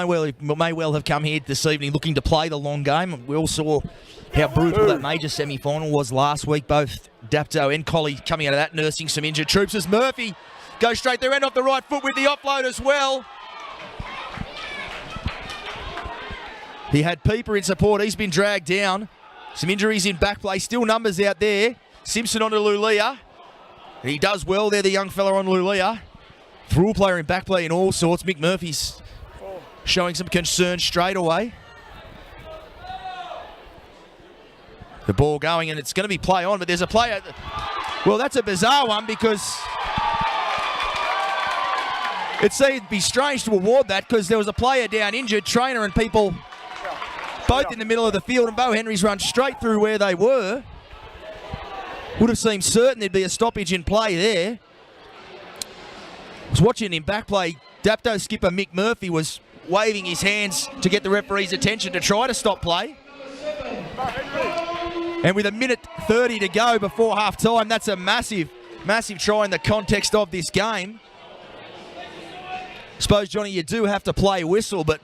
may well have come here this evening looking to play the long game. We all saw how brutal that major semi-final was last week. Both Dapto and Collie coming out of that nursing some injured troops as Murphy goes straight there and off the right foot with the offload as well. He had Pieper in support. He's been dragged down. Some injuries in back play. Still numbers out there. Simpson onto Lulia. And he does well there, the young fella on Lulia. Thirroul player in back play in all sorts. Mick Murphy's showing some concern straight away. The ball going, and it's going to be play on, but there's a player. Well, that's a bizarre one because it seemed to be strange to award that because there was a player down injured, trainer and people both in the middle of the field, and Bo Henry's run straight through where they were. Would have seemed certain there'd be a stoppage in play there. I was watching him back play. Dapto skipper Mick Murphy was waving his hands to get the referee's attention to try to stop play. And with 1:30 to go before half time, that's a massive, massive try in the context of this game. I suppose, Johnny, you do have to play whistle, but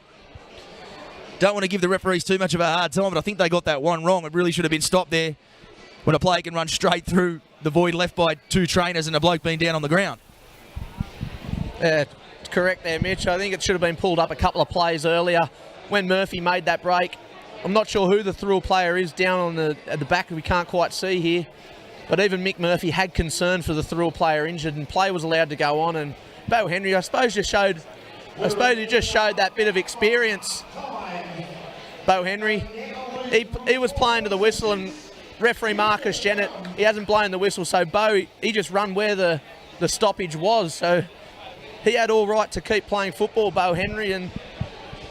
don't want to give the referees too much of a hard time, but I think they got that one wrong. It really should have been stopped there when a player can run straight through the void left by two trainers and a bloke being down on the ground. Yeah, correct there, Mitch. I think it should have been pulled up a couple of plays earlier when Murphy made that break. I'm not sure who the Thirroul player is down on at the back. We can't quite see here. But even Mick Murphy had concern for the Thirroul player injured, and play was allowed to go on. And Bo Henry, I suppose he just showed that bit of experience. Bo Henry, he was playing to the whistle, and referee Marcus Jennett, he hasn't blown the whistle. So Bo, he just run where the stoppage was. So he had all right to keep playing football, Bo Henry, and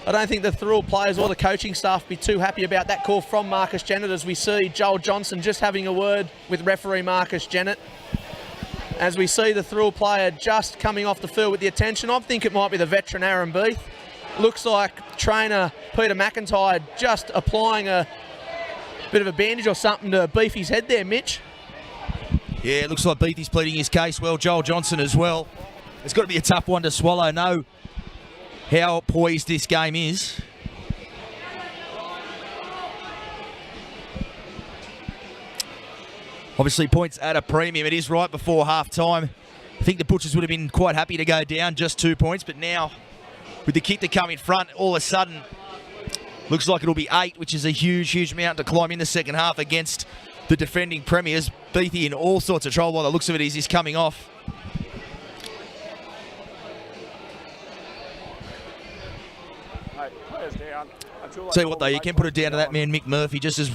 I don't think the Thirroul players or the coaching staff be too happy about that call from Marcus Jennett, as we see Joel Johnson just having a word with referee Marcus Jennett. As we see the Thirroul player just coming off the field with the attention. I think it might be the veteran Aaron Beath. Looks like trainer Peter McIntyre just applying a bit of a bandage or something to Beefy's head there, Mitch. Yeah, it looks like Beathy's pleading his case well. Joel Johnson as well. It's got to be a tough one to swallow. Know how poised this game is. Obviously, points at a premium. It is right before half-time. I think the Butchers would have been quite happy to go down just 2 points, but now, with the kick to come in front, all of a sudden, looks like it'll be 8, which is a huge, huge mountain to climb in the second half against the defending premiers. Beathy in all sorts of trouble. By the looks of it, he's coming off. Tell you what though, you can put it down to that man Mick Murphy, just as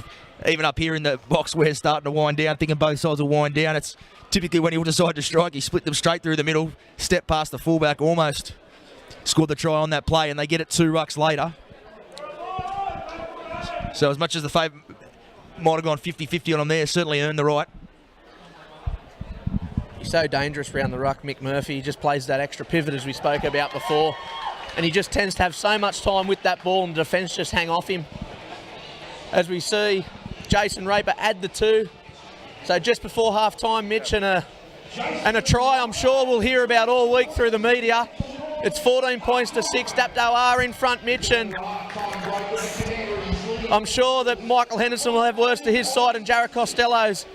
even up here in the box where it's starting to wind down, thinking both sides will wind down. It's typically when he'll decide to strike, he split them straight through the middle, step past the fullback almost. Scored the try on that play, and they get it 2 rucks later. So as much as the favourite might have gone 50-50 on him there, certainly earned the right. He's so dangerous around the ruck, Mick Murphy. He just plays that extra pivot as we spoke about before. And he just tends to have so much time with that ball and the defence just hang off him. As we see Jason Raper add the 2. So just before half-time, Mitch, and a try I'm sure we'll hear about all week through the media. It's 14 points to 6. Dapto are in front, Mitch, and I'm sure that Michael Henderson will have words to his side, and Jared Costello's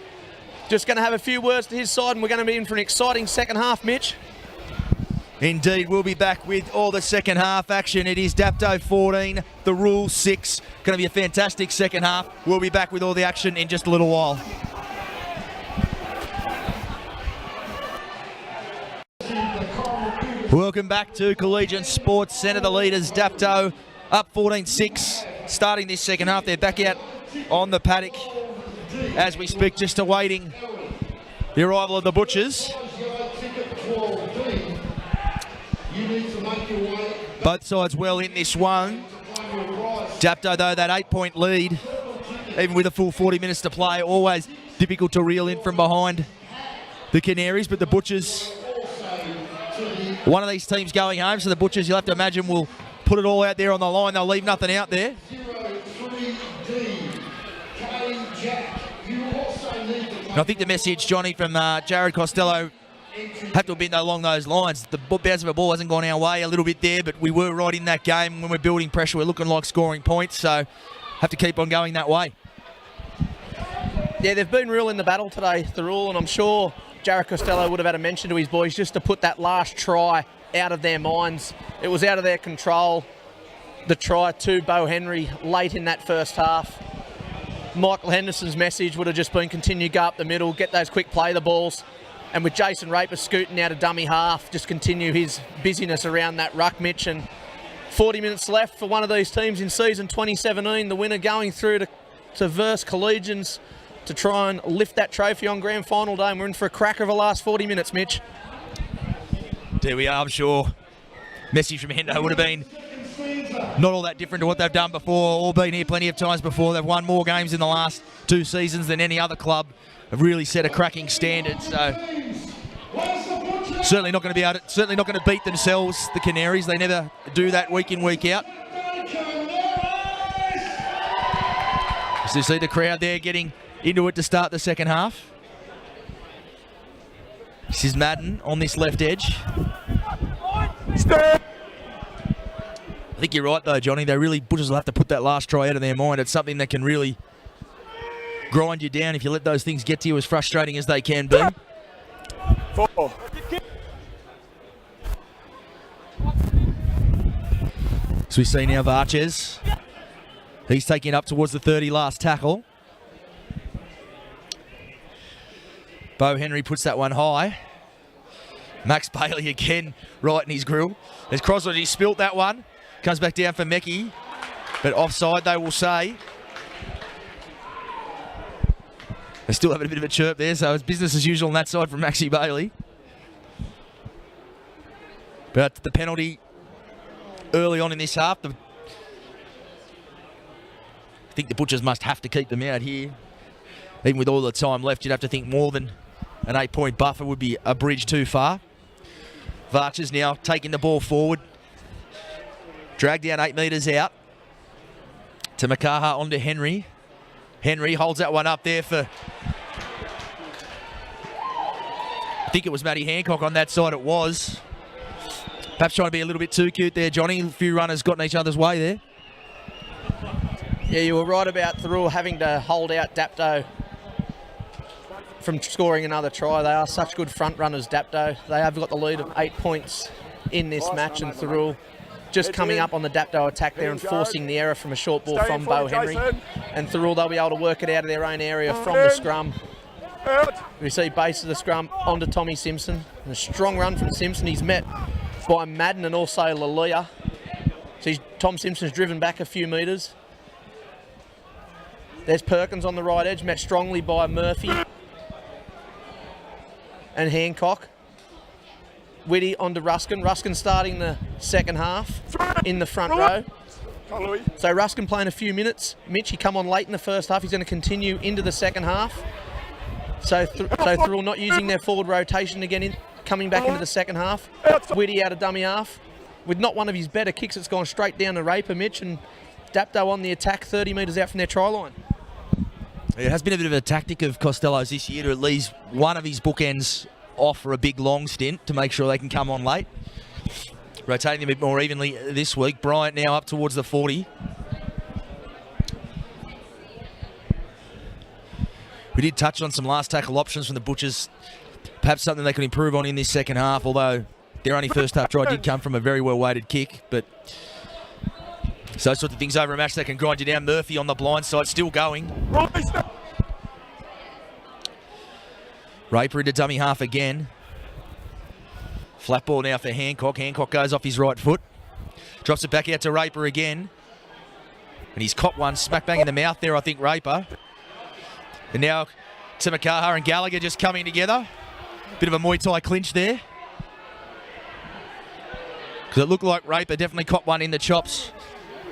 just going to have a few words to his side, and we're going to be in for an exciting second half, Mitch. Indeed, we'll be back with all the second half action. It is Dapto 14, Thirroul 6. Going to be a fantastic second half. We'll be back with all the action in just a little while. Welcome back to Collegiate Sports Centre. The leaders, Dapto, up 14-6, starting this second half. They're back out on the paddock as we speak, just awaiting the arrival of the Butchers. Both sides well in this one. Dapto, though, that 8-point lead, even with a full 40 minutes to play, always difficult to reel in from behind the Canaries, but the Butchers, one of these teams going home, so the Butchers, you'll have to imagine, will put it all out there on the line. They'll leave nothing out there. And I think the message, Johnny, from Jared Costello have to have been along those lines. The bounce of a ball hasn't gone our way a little bit there, but we were right in that game. When we're building pressure, we're looking like scoring points, so have to keep on going that way. Yeah, they've been real in the battle today, Thirroul, and I'm sure Jared Costello would have had a mention to his boys just to put that last try out of their minds. It was out of their control, the try to Bo Henry late in that first half. Michael Henderson's message would have just been continue, go up the middle, get those quick play the balls, and with Jason Raper scooting out a dummy half, just continue his busyness around that ruck, Mitch. And 40 minutes left for one of these teams in season 2017, the winner going through to verse Collegians to try and lift that trophy on grand final day, and we're in for a cracker of a last 40 minutes, Mitch. There we are, I'm sure. Message from Hendo would have been not all that different to what they've done before. All been here plenty of times before. They've won more games in the last 2 seasons than any other club. Have really set a cracking standard. So certainly not going to be able to, certainly not going to beat themselves, the Canaries. They never do that week in, week out. So you see the crowd there getting into it to start the second half. This is Madden on this left edge. I think you're right though, Johnny. Butchers will have to put that last try out of their mind. It's something that can really grind you down if you let those things get to you, as frustrating as they can be. 4. So we see now Varches. He's taking it up towards the 30 last tackle. Bo Henry puts that one high. Max Bailey again right in his grill. As Crosland, he spilt that one. Comes back down for Meckie. But offside, they will say. They're still having a bit of a chirp there, so it's business as usual on that side from Maxie Bailey. But the penalty early on in this half, I think the Butchers must have to keep them out here. Even with all the time left, you'd have to think more than an 8-point buffer would be a bridge too far. Varches now taking the ball forward. Dragged down 8 metres out. To Makaha onto Henry. Henry holds that one up there for... I think it was Matty Hancock on that side, it was. Perhaps trying to be a little bit too cute there, Johnny. A few runners got in each other's way there. Yeah, you were right about Thirroul having to hold out Dapto from scoring another try. They are such good front runners, Dapto. They have got the lead of 8 points in this match, and Thirroul just coming up on the Dapto attack there and forcing the error from a short ball from Bo Henry. And Thirroul, they'll be able to work it out of their own area from the scrum. We see base of the scrum onto Tommy Simpson. And a strong run from Simpson. He's met by Madden and also Lalia. So Tom Simpson's driven back a few metres. There's Perkins on the right edge, met strongly by Murphy and Hancock. Whitty onto Ruskin. Ruskin starting the second half in the front row. So Ruskin playing a few minutes. Mitch, he come on late in the first half. He's going to continue into the second half. So Thirroul not using their forward rotation again, coming back into the second half. Whitty out of dummy half. With not one of his better kicks, it's gone straight down to Raper, Mitch, and Dapto on the attack 30 metres out from their try line. It has been a bit of a tactic of Costello's this year to at least one of his bookends off for a big long stint to make sure they can come on late. Rotating them a bit more evenly this week. Bryant now up towards the 40. We did touch on some last tackle options from the Butchers. Perhaps something they could improve on in this second half, although their only first half try did come from a very well-weighted kick. But so those sorts of things over a match, they can grind you down. Murphy on the blind side, still going. Raper into dummy half again. Flat ball now for Hancock. Hancock goes off his right foot. Drops it back out to Raper again. And he's caught one smack bang in the mouth there, I think, Raper. And now Tamakaha and Gallagher just coming together. Bit of a Muay Thai clinch there. Because it looked like Raper definitely caught one in the chops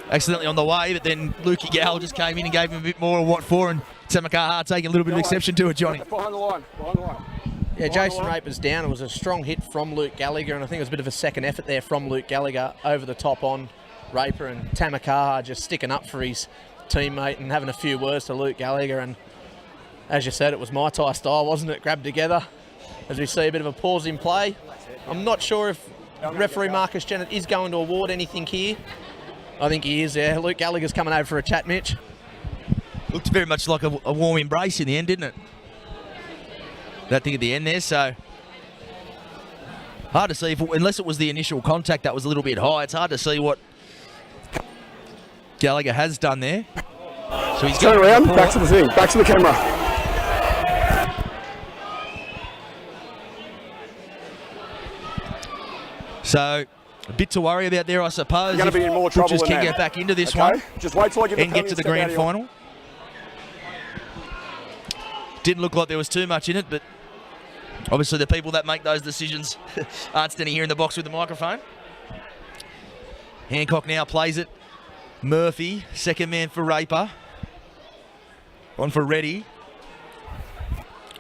accidentally on the way, but then Lukey Gal just came in and gave him a bit more of what for, and Tamakaha taking a little bit of exception to it, Johnny. Behind the line. Yeah, Jason Raper's down. It was a strong hit from Luke Gallagher, and I think it was a bit of a second effort there from Luke Gallagher over the top on Raper, and Tamakaha just sticking up for his teammate and having a few words to Luke Gallagher. And as you said, it was Muay Thai style, wasn't it? Grabbed together as we see a bit of a pause in play. I'm not sure if referee Marcus Jennett is going to award anything here. I think he is, yeah. Luke Gallagher's coming over for a chat, Mitch. Looked very much like a warm embrace in the end, didn't it? That thing at the end there, so hard to see, unless it was the initial contact that was a little bit high, it's hard to see what Gallagher has done there. So he's Turn around, back to the thing, back to the camera. So a bit to worry about there, I suppose. You're going to be in more trouble Butchers than can that. get back into this Okay? one Just wait till I give and get to the grand final. Didn't look like there was too much in it, but obviously the people that make those decisions aren't standing here in the box with the microphone. Hancock now plays it. Murphy, second man for Raper. One for Reddy.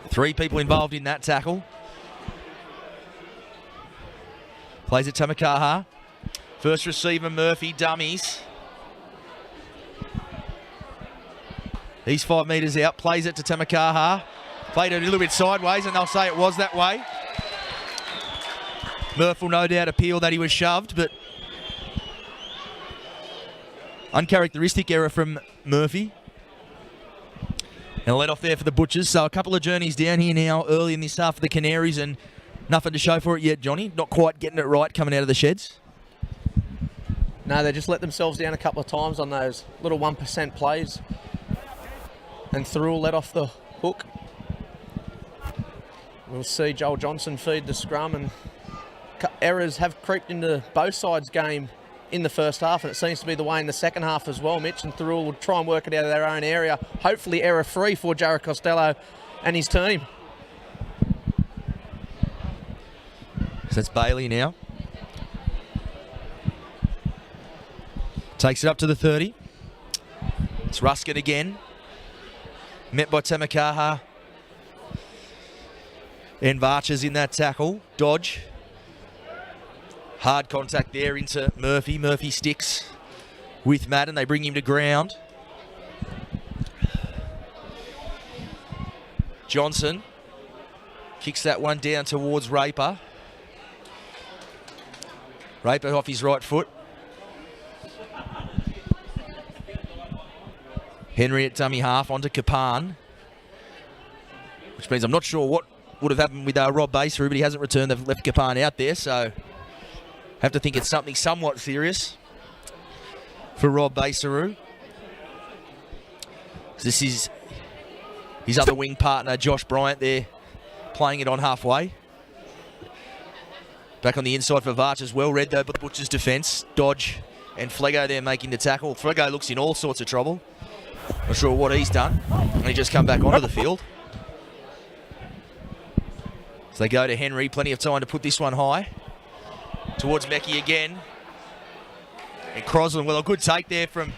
3 people involved in that tackle. Plays it Tamakaha. First receiver, Murphy, dummies. He's 5 metres out, plays it to Tamakaha. Played it a little bit sideways, and they'll say it was that way. Murph will no doubt appeal that he was shoved, but uncharacteristic error from Murphy. And a let off there for the Butchers. So a couple of journeys down here now early in this half for the Canaries, and nothing to show for it yet, Johnny. Not quite getting it right coming out of the sheds. No, they just let themselves down a couple of times on those little 1% plays. And Thirroul let off the hook. We'll see Joel Johnson feed the scrum, and errors have creeped into both sides' game in the first half, and it seems to be the way in the second half as well, Mitch. And Thirroul will try and work it out of their own area, hopefully error-free for Jared Costello and his team. So that's Bailey now. Takes it up to the 30. It's Ruskin again. Met by Tamakaha. And Varchers in that tackle. Dodge. Hard contact there into Murphy. Murphy sticks with Madden. They bring him to ground. Johnson kicks that one down towards Raper. Raper off his right foot. Henry at dummy half onto Kapan. Which means I'm not sure what would have happened with Rob Baseru, but he hasn't returned. They've left Kapan out there, so have to think it's something somewhat serious for Rob Baseru. This is his other wing partner, Josh Bryant, there playing it on halfway. Back on the inside for Varch, well read though, but the Butchers' defence. Dodge and Flego there making the tackle. Flego looks in all sorts of trouble. Not sure what he's done. And he just come back onto the field. So they go to Henry. Plenty of time to put this one high. Towards Meckie again. And Crosland, well, a good take there from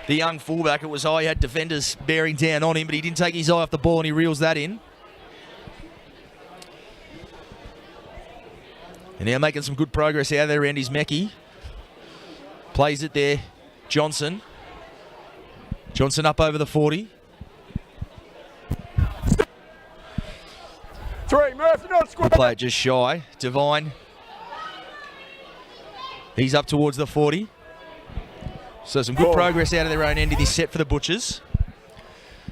the young fullback. It was high. He had defenders bearing down on him, but he didn't take his eye off the ball and he reels that in. And now making some good progress out of their end is Meckie. Plays it there, Johnson. Johnson up over the 40. 3, Murphy, not square. Play it just shy. Devine. He's up towards the 40. So some good progress out of their own end in this set for the Butchers.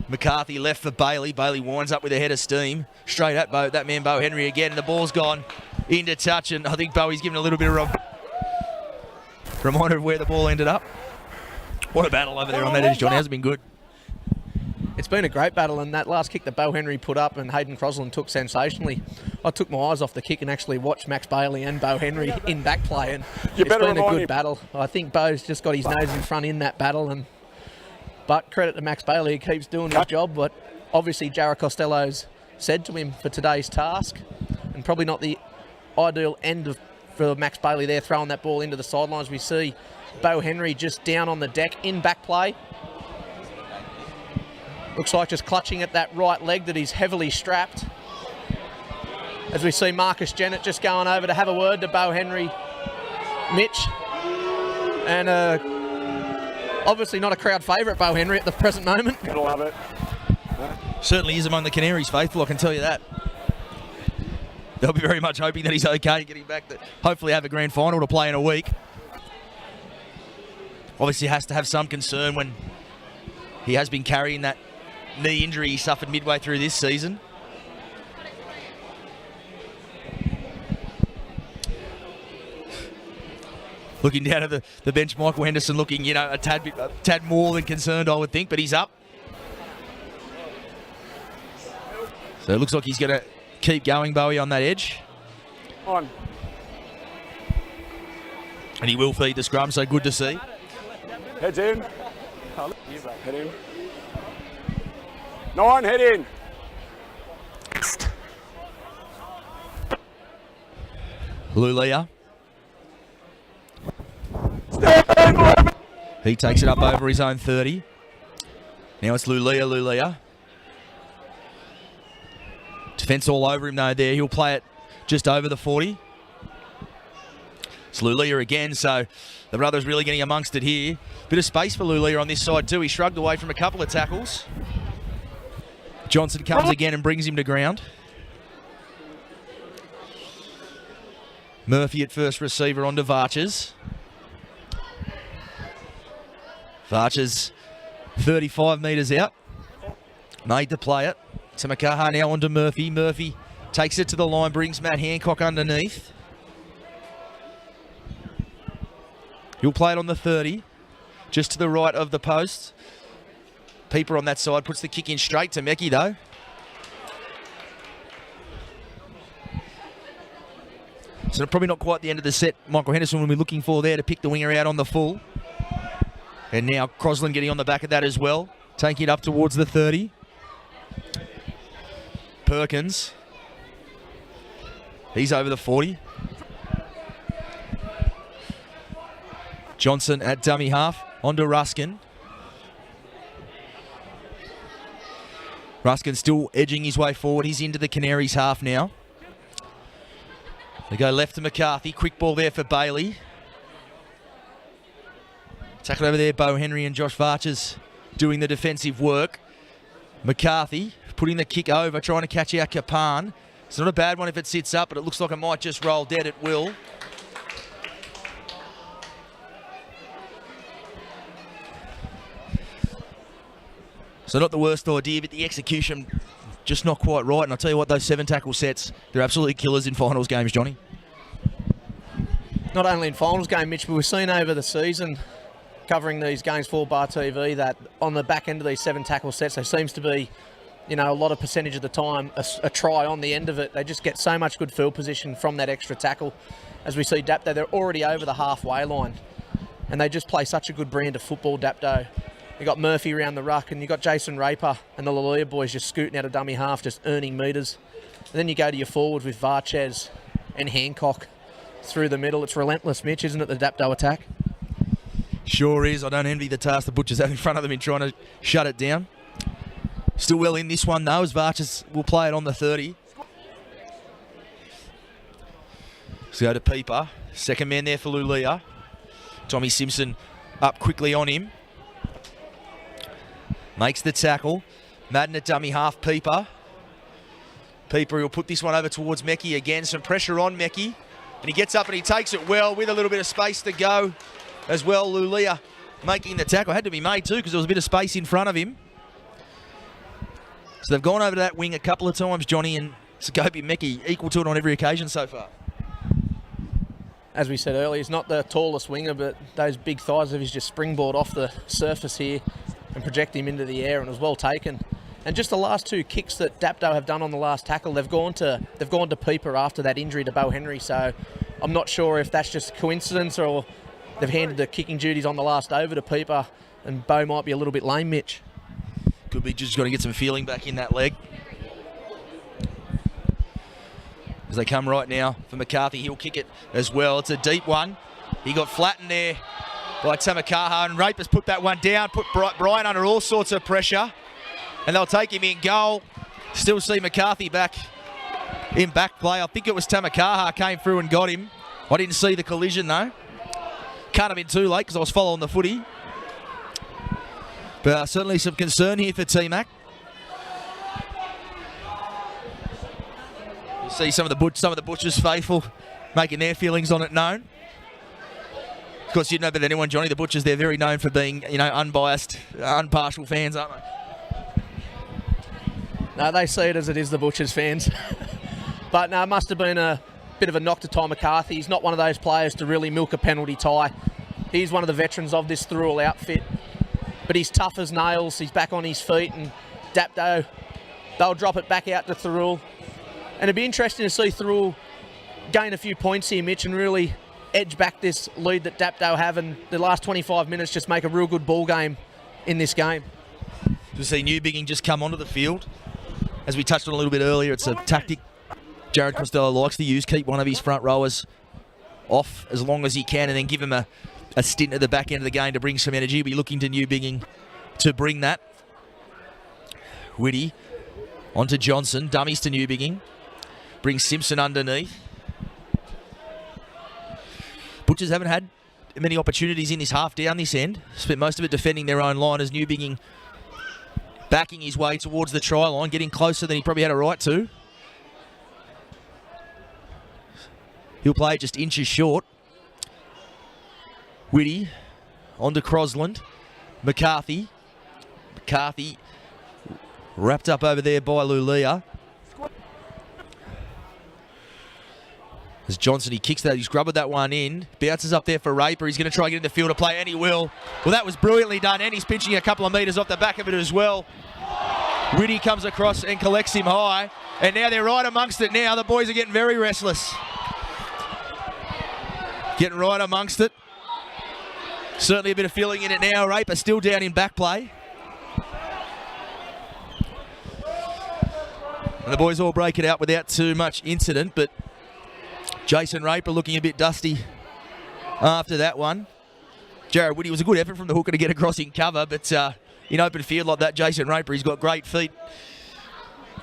McCarthy left for Bailey. Bailey winds up with a head of steam. Straight at that man, Bo Henry again. And the ball's gone into touch. And I think Bowie's given a little bit of a reminder of where the ball ended up. What a battle over there on that edge, John. Has been good. It's been a great battle, and that last kick that Bo Henry put up and Hayden Crosland took sensationally. I took my eyes off the kick and actually watched Max Bailey and Bo Henry in back play, and it's been a good battle. I think Bo's just got his nose in front in that battle, but credit to Max Bailey, he keeps doing his job. But obviously Jarrah Costello's said to him for today's task, and probably not the ideal end for Max Bailey there, throwing that ball into the sidelines. We see Bo Henry just down on the deck in back play. Looks like just clutching at that right leg that he's heavily strapped. As we see Marcus Jennett just going over to have a word to Bo Henry, Mitch. And obviously not a crowd favourite, Bo Henry, at the present moment. Gotta love it. Certainly is among the Canaries faithful, I can tell you that. They'll be very much hoping that he's okay, getting back to hopefully have a grand final to play in a week. Obviously has to have some concern when he has been carrying that knee injury he suffered midway through this season. Looking down at the bench, Michael Henderson looking, a tad more than concerned, I would think, but he's up. So it looks like he's going to keep going, Bowie, on that edge. On. And he will feed the scrum, so good to see. Heads in. Head in. 9, head in. Lulia. He takes it up over his own 30. Now it's Lulia. Defence all over him though there. He'll play it just over the 40. It's Lulia again, so the brothers really getting amongst it here. Bit of space for Lulia on this side too. He shrugged away from a couple of tackles. Johnson comes again and brings him to ground. Murphy at first receiver onto Varches. Varches 35 metres out. Made to play it. To Makaha now onto Murphy. Murphy takes it to the line, brings Matt Hancock underneath. He'll play it on the 30, just to the right of the post. Peeper on that side puts the kick in straight to Meckie though. So probably not quite the end of the set. Michael Henderson will be looking for there to pick the winger out on the full. And now Crosland getting on the back of that as well. Taking it up towards the 30. Perkins. He's over the 40. Johnson at dummy half. Onto Ruskin. Ruskin still edging his way forward. He's into the Canaries half now. They go left to McCarthy. Quick ball there for Bailey. Tackle over there, Bo Henry and Josh Varches doing the defensive work. McCarthy putting the kick over, trying to catch out Kapan. It's not a bad one if it sits up, but it looks like it might just roll dead. It will. So not the worst idea, but the execution just not quite right. And I'll tell you what, those 7 tackle sets, they're absolutely killers in finals games, Johnny. Not only in finals game, Mitch, but we've seen over the season, covering these games for Bar TV, that on the back end of these 7 tackle sets, there seems to be, a lot of percentage of the time, a try on the end of it. They just get so much good field position from that extra tackle. As we see Dapto, they're already over the halfway line. And they just play such a good brand of football, Dapto. You got Murphy around the ruck, and you got Jason Raper and the Laluia boys just scooting out of dummy half, just earning metres. And then you go to your forward with Varches and Hancock through the middle. It's relentless, Mitch, isn't it, the Dapto attack? Sure is. I don't envy the task the Butchers have in front of them in trying to shut it down. Still well in this one, though, as Varches will play it on the 30. Let's go to Peeper. Second man there for Lulia. Tommy Simpson up quickly on him. Makes the tackle. Madden at dummy half, Peeper. Peeper will put this one over towards Meckie again. Some pressure on Meckie. And he gets up and he takes it well with a little bit of space to go as well. Lulia making the tackle. Had to be made too because there was a bit of space in front of him. So they've gone over to that wing a couple of times, Johnny, and Sagopi Meckie equal to it on every occasion so far. As we said earlier, he's not the tallest winger, but those big thighs of his just springboard off the surface here and project him into the air, and it was well taken. And just the last two kicks that Dapto have done on the last tackle, they've gone to Peeper after that injury to Bo Henry. So I'm not sure if that's just a coincidence or they've handed the kicking duties on the last over to Peeper, and Bo might be a little bit lame, Mitch. Could be just got to get some feeling back in that leg. As they come right now for McCarthy, he'll kick it as well. It's a deep one. He got flattened there by Tamakaha, and Raper's put that one down, put Brian under all sorts of pressure, and they'll take him in goal. Still see McCarthy back in back play. I think it was Tamakaha came through and got him. I didn't see the collision though. Can't have been too late because I was following the footy. But certainly some concern here for T-Mac. You see some of the Butchers faithful making their feelings on it known. Of course, you'd know better than anyone, Johnny. The Butchers, they're very known for being, unbiased, impartial fans, aren't they? No, they see it as it is, the Butchers fans. But no, it must have been a bit of a knock to Ty McCarthy. He's not one of those players to really milk a penalty tie. He's one of the veterans of this Thirroul outfit. But he's tough as nails. He's back on his feet, and Dapto, they'll drop it back out to Thirroul. And it'd be interesting to see Thirroul gain a few points here, Mitch, and really edge back this lead that Dapto have, and the last 25 minutes just make a real good ball game in this game. To see Newbigging just come onto the field. As we touched on a little bit earlier, it's a tactic Jared Costello likes to use. Keep one of his front rowers off as long as he can and then give him a stint at the back end of the game to bring some energy. We're looking to Newbigging to bring that. Whitty onto Johnson. Dummies to Newbigging. Brings Simpson underneath. Butchers haven't had many opportunities in this half down this end. Spent most of it defending their own line as Newbigging backing his way towards the try line, getting closer than he probably had a right to. He'll play just inches short. Whitty onto Crosland. McCarthy. McCarthy wrapped up over there by Lulia. As Johnson, he kicks that, he's grubbed that one in. Bounces up there for Raper. He's going to try and get in the field of play, and he will. Well, that was brilliantly done, and he's pinching a couple of metres off the back of it as well. Whitty comes across and collects him high. And now they're right amongst it now. The boys are getting very restless. Getting right amongst it. Certainly a bit of feeling in it now. Raper still down in back play. And the boys all break it out without too much incident, but Jason Raper looking a bit dusty after that one. Jared Whitty was a good effort from the hooker to get across in cover, but in open field like that, Jason Raper, he's got great feet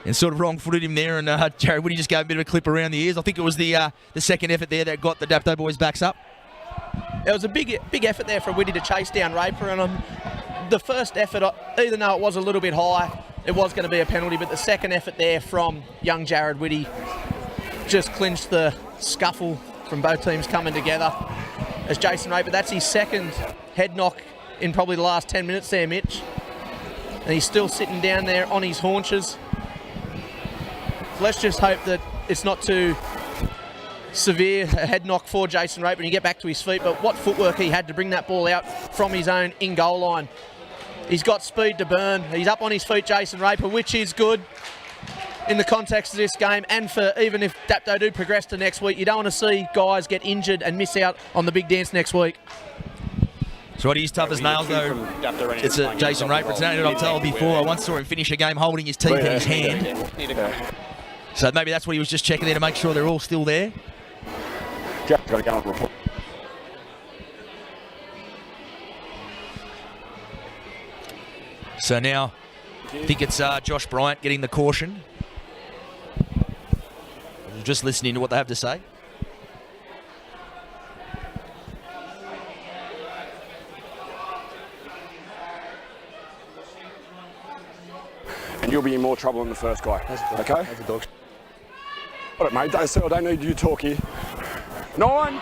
and sort of wrong-footed him there, and Jared Whitty just gave a bit of a clip around the ears. I think it was the second effort there that got the Dapto boys backs up. It was a big effort there for Whitty to chase down Raper, and the first effort, even though it was a little bit high, it was going to be a penalty, but the second effort there from young Jared Whitty just clinched the scuffle from both teams coming together. As Jason Raper, that's his second head knock in probably the last 10 minutes there, Mitch. And he's still sitting down there on his haunches. Let's just hope that it's not too severe a head knock for Jason Raper and he get back to his feet. But what footwork he had to bring that ball out from his own in-goal line. He's got speed to burn. He's up on his feet, Jason Raper, which is good in the context of this game, and for even if Dapto do progress to next week, you don't want to see guys get injured and miss out on the big dance next week. So he's tough as nails though. It's a Jason Raper. It's something that I've told before. I once saw him finish a game holding his teeth in his hand. So maybe that's what he was just checking there to make sure they're all still there. So now I think it's Josh Bryant getting the caution. Just listening to what they have to say. and you'll be in more trouble than the first guy. Okay? That's a dog. Got it, mate. I don't need you to talk here. 9.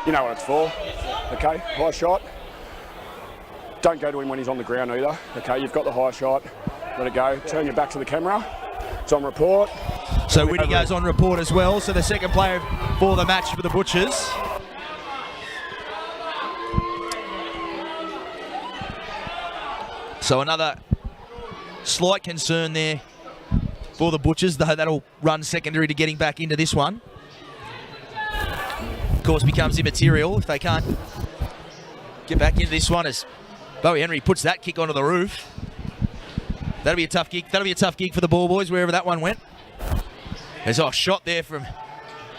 You know what it's for, okay? High shot. Don't go to him when he's on the ground either, okay? You've got the high shot, let it go. Turn your back to the camera. It's on report. So Whitty goes on report as well. So the second player for the match for the Butchers. So another slight concern there for the Butchers, though that'll run secondary to getting back into this one. Of course, becomes immaterial if they can't get back into this one as Bowie Henry puts that kick onto the roof. That'll be a tough gig. That'll be a tough gig for the ball boys, wherever that one went. There's a shot there from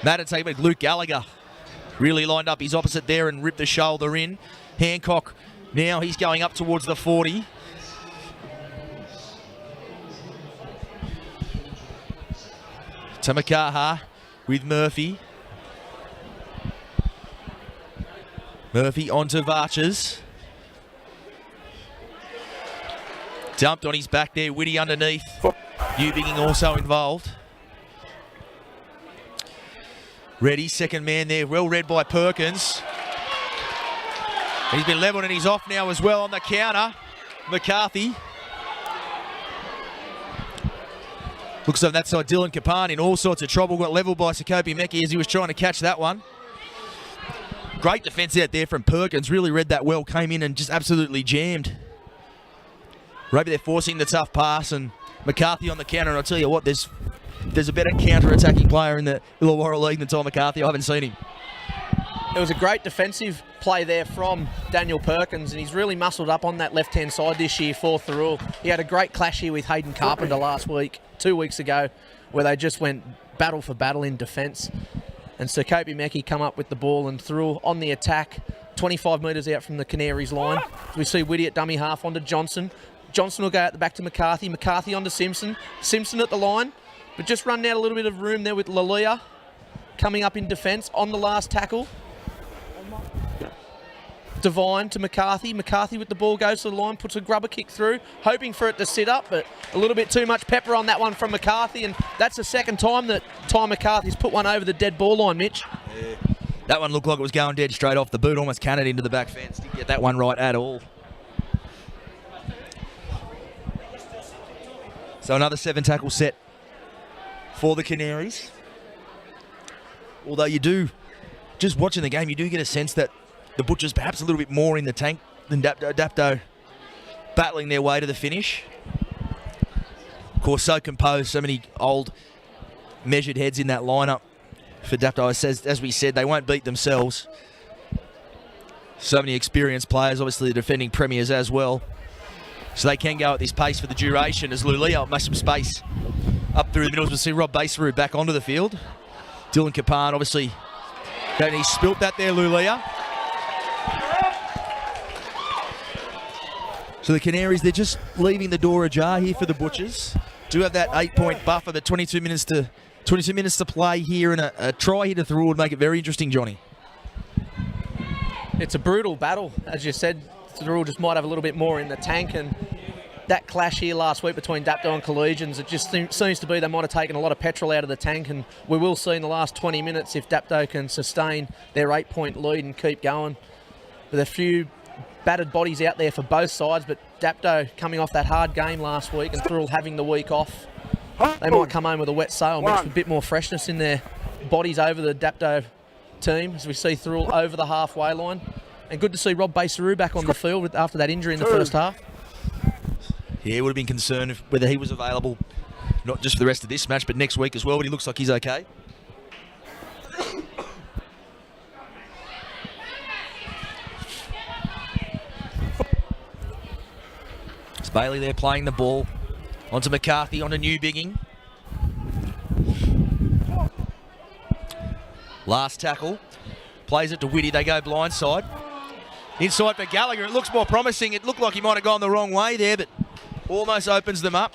Matatay, but Luke Gallagher really lined up his opposite there and ripped the shoulder in. Hancock, now he's going up towards the 40. Tamakaha with Murphy. Murphy onto Varches. Dumped on his back there, Whitty underneath. Ewbinging also involved. Ready, second man there, well read by Perkins. He's been levelled and he's off now as well on the counter. McCarthy. Looks like that side Dylan Kapan in all sorts of trouble. Got levelled by Sakopi Meki as he was trying to catch that one. Great defence out there from Perkins. Really read that well. Came in and just absolutely jammed. Maybe they're forcing the tough pass and McCarthy on the counter. And I'll tell you what, there's a better counter-attacking player in the Illawarra League than Tom McCarthy. I haven't seen him. It was a great defensive play there from Daniel Perkins, and he's really muscled up on that left-hand side this year for Thirroul. He had a great clash here with Hayden Carpenter last week, 2 weeks ago, where they just went battle for battle in defence. And Sakopi Meki come up with the ball, and Thirroul on the attack, 25 metres out from the Canaries line. We see Whitty at dummy half onto Johnson. Johnson will go out the back to McCarthy. McCarthy onto Simpson. Simpson at the line, but just running out a little bit of room there with Lalia coming up in defence on the last tackle. Devine to McCarthy. McCarthy with the ball goes to the line, puts a grubber kick through, hoping for it to sit up, but a little bit too much pepper on that one from McCarthy, and that's the second time that Ty McCarthy's put one over the dead ball line, Mitch. Yeah. That one looked like it was going dead straight off the boot, almost cannoned into the back fence. Didn't get that one right at all. So another 7 tackle set for the Canaries. Although you do, just watching the game, you do get a sense that the Butchers perhaps a little bit more in the tank than Dapto battling their way to the finish. Of course, so composed, so many old measured heads in that lineup for Dapto. As we said, they won't beat themselves. So many experienced players, obviously the defending premiers as well. So they can go at this pace for the duration as Lulia makes some space up through the middle. We'll see Rob Baseru back onto the field. Dylan Kapan, obviously, and he spilt that there, Lulia. So the Canaries, they're just leaving the door ajar here for the Butchers. Do have that 8-point buffer, the 22 minutes to play here, and a try here to Thirroul would make it very interesting, Johnny. It's a brutal battle, as you said. Thirroul just might have a little bit more in the tank, and that clash here last week between Dapto and Collegians, it just seems to be they might have taken a lot of petrol out of the tank, and we will see in the last 20 minutes if Dapto can sustain their 8-point lead and keep going. With a few battered bodies out there for both sides, but Dapto coming off that hard game last week and Thirroul having the week off, they might come home with a wet sail, mixed with a bit more freshness in their bodies over the Dapto team, as we see Thirroul over the halfway line. And good to see Rob Baseru back on the field after that injury in the first half. Yeah, would have been concerned whether he was available, not just for the rest of this match, but next week as well, but he looks like he's okay. It's Bailey there playing the ball onto McCarthy, onto Newbigging. Last tackle. Plays it to Whitty, they go blindside. Inside for Gallagher, it looks more promising. It looked like he might have gone the wrong way there, but almost opens them up.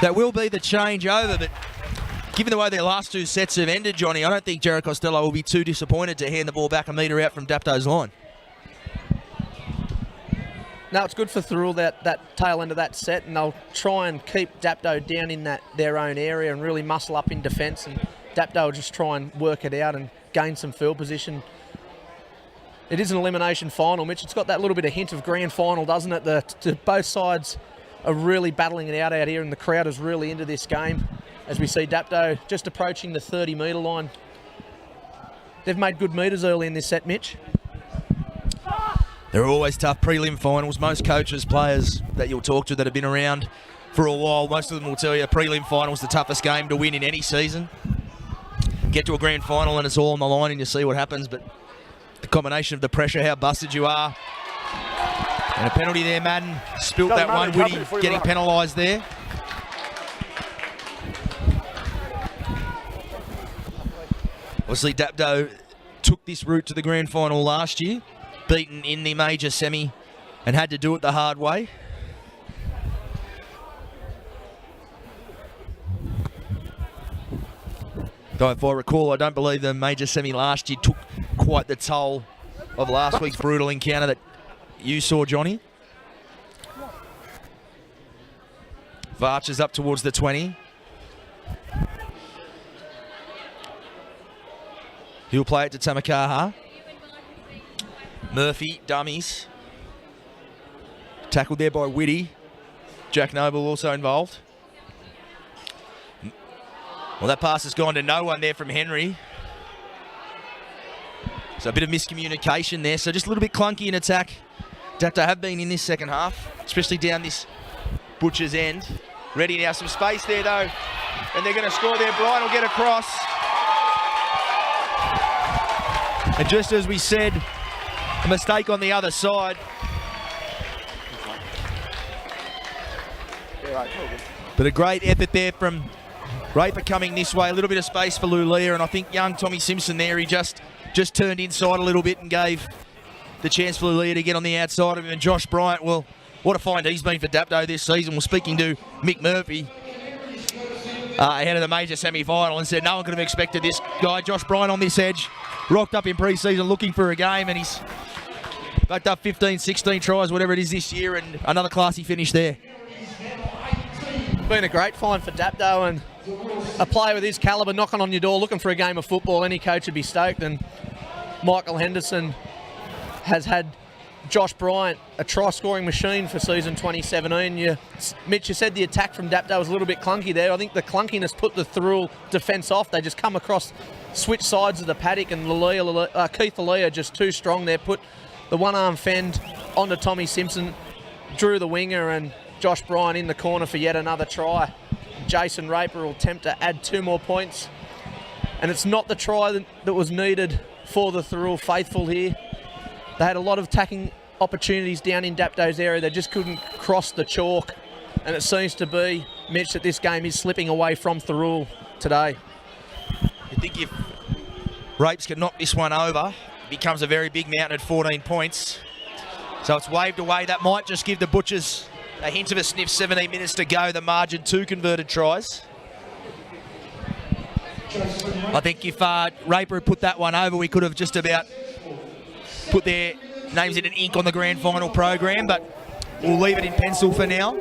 That will be the change over, but given the way their last two sets have ended, Johnny, I don't think Jared Costello will be too disappointed to hand the ball back a metre out from Dapto's line. No, it's good for Thirroul, that tail end of that set, and they'll try and keep Dapto down in their own area and really muscle up in defence, and Dapto will just try and work it out and gain some field position. It is an elimination final, Mitch. It's got that little bit of hint of grand final, doesn't it? Both sides are really battling it out here, and the crowd is really into this game as we see Dapto just approaching the 30-metre line. They've made good metres early in this set, Mitch. They're always tough prelim finals. Most coaches, players that you'll talk to that have been around for a while, most of them will tell you prelim final's the toughest game to win in any season. Get to a grand final and it's all on the line and you see what happens, but the combination of the pressure, how busted you are, and a penalty there, Madden. Spilt that one, Whitty getting penalised there. Obviously, Dapto took this route to the grand final last year, beaten in the major semi, and had to do it the hard way. Though if I recall, I don't believe the major semi last year took quite the toll of last week's brutal encounter that you saw, Johnny. Varch's up towards the 20. He'll play it to Tamakaha. Murphy, dummies. Tackled there by Whitty. Jack Noble also involved. Well, that pass has gone to no one there from Henry. So a bit of miscommunication there. So just a little bit clunky in attack. Dapto have been in this second half, especially down this Butcher's end. Ready now, some space there though. And they're going to score there. Brian will get across. And just as we said, a mistake on the other side. But a great effort there from Raper coming this way. A little bit of space for Lulia, and I think young Tommy Simpson there, he just turned inside a little bit and gave the chance for Lulia to get on the outside of him. And Josh Bryant, well, what a find he's been for Dapto this season. We're speaking to Mick Murphy ahead of the major semi-final and said no one could have expected this guy, Josh Bryant, on this edge. Rocked up in pre-season looking for a game, and he's backed up 15, 16 tries, whatever it is this year, and another classy finish there. Been a great find for Dapto, and a player with his calibre knocking on your door looking for a game of football. Any coach would be stoked, and Michael Henderson has had Josh Bryant a try-scoring machine for season 2017. Mitch, you said the attack from Dapto was a little bit clunky there. I think the clunkiness put the Thirroul defence off. They just come across, switch sides of the paddock, and Keith Lulia just too strong there. Put the one-arm fend onto Tommy Simpson, drew the winger, and Josh Bryant in the corner for yet another try. Jason Raper will attempt to add 2 more points. And it's not the try that was needed for the Thirroul faithful here. They had a lot of attacking opportunities down in Dapto's area. They just couldn't cross the chalk. And it seems to be, Mitch, that this game is slipping away from Thirroul today. You think if Rapes can knock this one over, it becomes a very big mountain at 14 points. So it's waved away. That might just give the Butchers a hint of a sniff. 17 minutes to go. The margin, 2 converted tries. I think if Raper had put that one over, we could have just about put their names in an ink on the grand final program, but we'll leave it in pencil for now.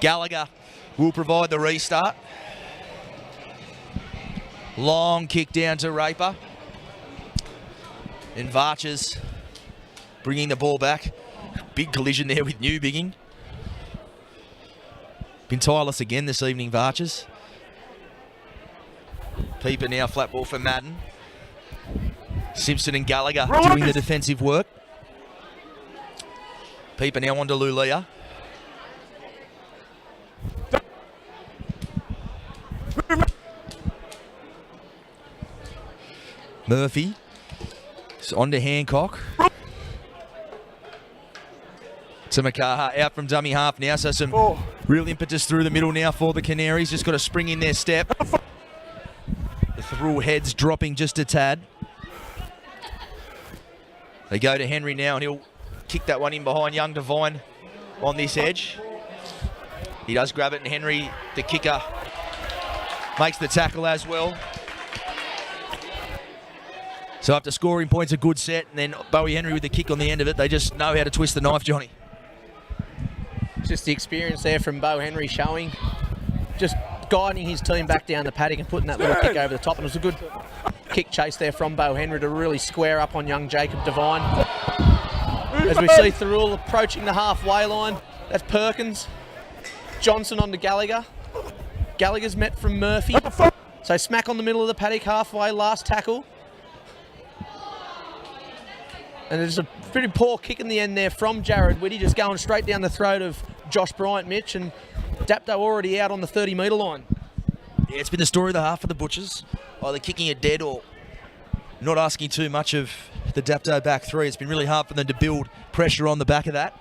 Gallagher will provide the restart. Long kick down to Raper. And Varchers bringing the ball back. Big collision there with Newbigging. Been tireless again this evening, Varchers. Peeper now flat ball for Madden. Simpson and Gallagher doing the defensive work. Peeper now on to Lulia. Murphy. It's on to Hancock. To Makaha, out from dummy half now, so some real impetus through the middle now for the Canaries. Just got to spring in their step. The Thirroul heads dropping just a tad. They go to Henry now, and he'll kick that one in behind young Devine on this edge. He does grab it, and Henry, the kicker, makes the tackle as well. So after scoring points, a good set, and then Bowie Henry with the kick on the end of it, they just know how to twist the knife, Johnny. Just the experience there from Bo Henry showing, just guiding his team back down the paddock and putting that little kick over the top. And it was a good kick chase there from Bo Henry to really square up on young Jacob Devine. As we see Thirroul approaching the halfway line, that's Perkins. Johnson on to Gallagher. Gallagher's met from Murphy. So smack on the middle of the paddock, halfway, last tackle. And there's a pretty poor kick in the end there from Jared Whitty, just going straight down the throat of Josh Bryant, Mitch, and Dapto already out on the 30-metre line. Yeah, it's been the story of the half of the Butchers, either kicking it dead or not asking too much of the Dapto back three. It's been really hard for them to build pressure on the back of that.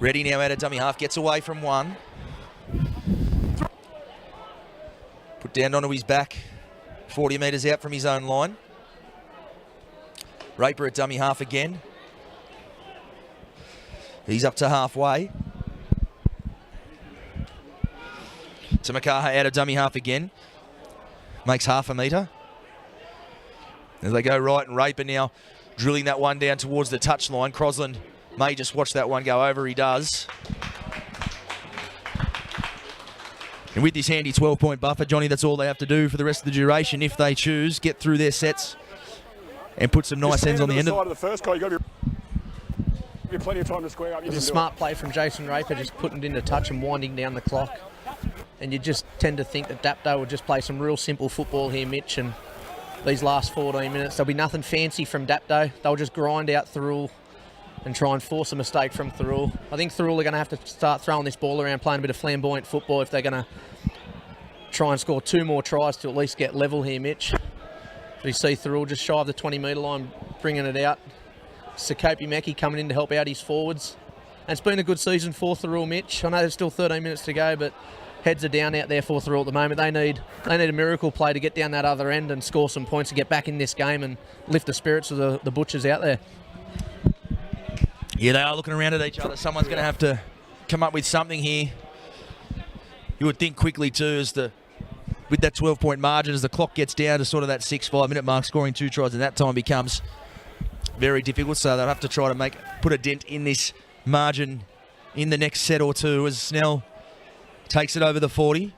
Reddy now out of dummy half, gets away from one. Put down onto his back, 40 metres out from his own line. Raper at dummy half again. He's up to halfway. Tamakaha out of dummy half again. Makes half a metre. As they go right, and Raper now drilling that one down towards the touchline. Crosland may just watch that one go over. He does. And with this handy 12-point buffer, Johnny, that's all they have to do for the rest of the duration if they choose. Get through their sets and put some nice ends on the end of the first guy. You got to be plenty of time to square up. It was a smart play from Jason Raper, just putting it into touch and winding down the clock. And you just tend to think that Dapto would just play some real simple football here, Mitch, and these last 14 minutes, there'll be nothing fancy from Dapto. They'll just grind out Thirroul and try and force a mistake from Thirroul. I think Thirroul are going to have to start throwing this ball around, playing a bit of flamboyant football if they're going to try and score 2 more tries to at least get level here, Mitch. We see Thirroul just shy of the 20-metre line, bringing it out. Sakopi Meki coming in to help out his forwards. And it's been a good season for Thirroul, Mitch. I know there's still 13 minutes to go, but heads are down out there for Thirroul at the moment. They need a miracle play to get down that other end and score some points to get back in this game and lift the spirits of the Butchers out there. Yeah, they are looking around at each other. Someone's going to have to come up with something here. You would think quickly too, with that 12-point margin, as the clock gets down to sort of that 6-5 minute mark, scoring 2 tries in that time becomes very difficult. So they'll have to try to put a dent in this margin in the next set or two as Snell takes it over the 40.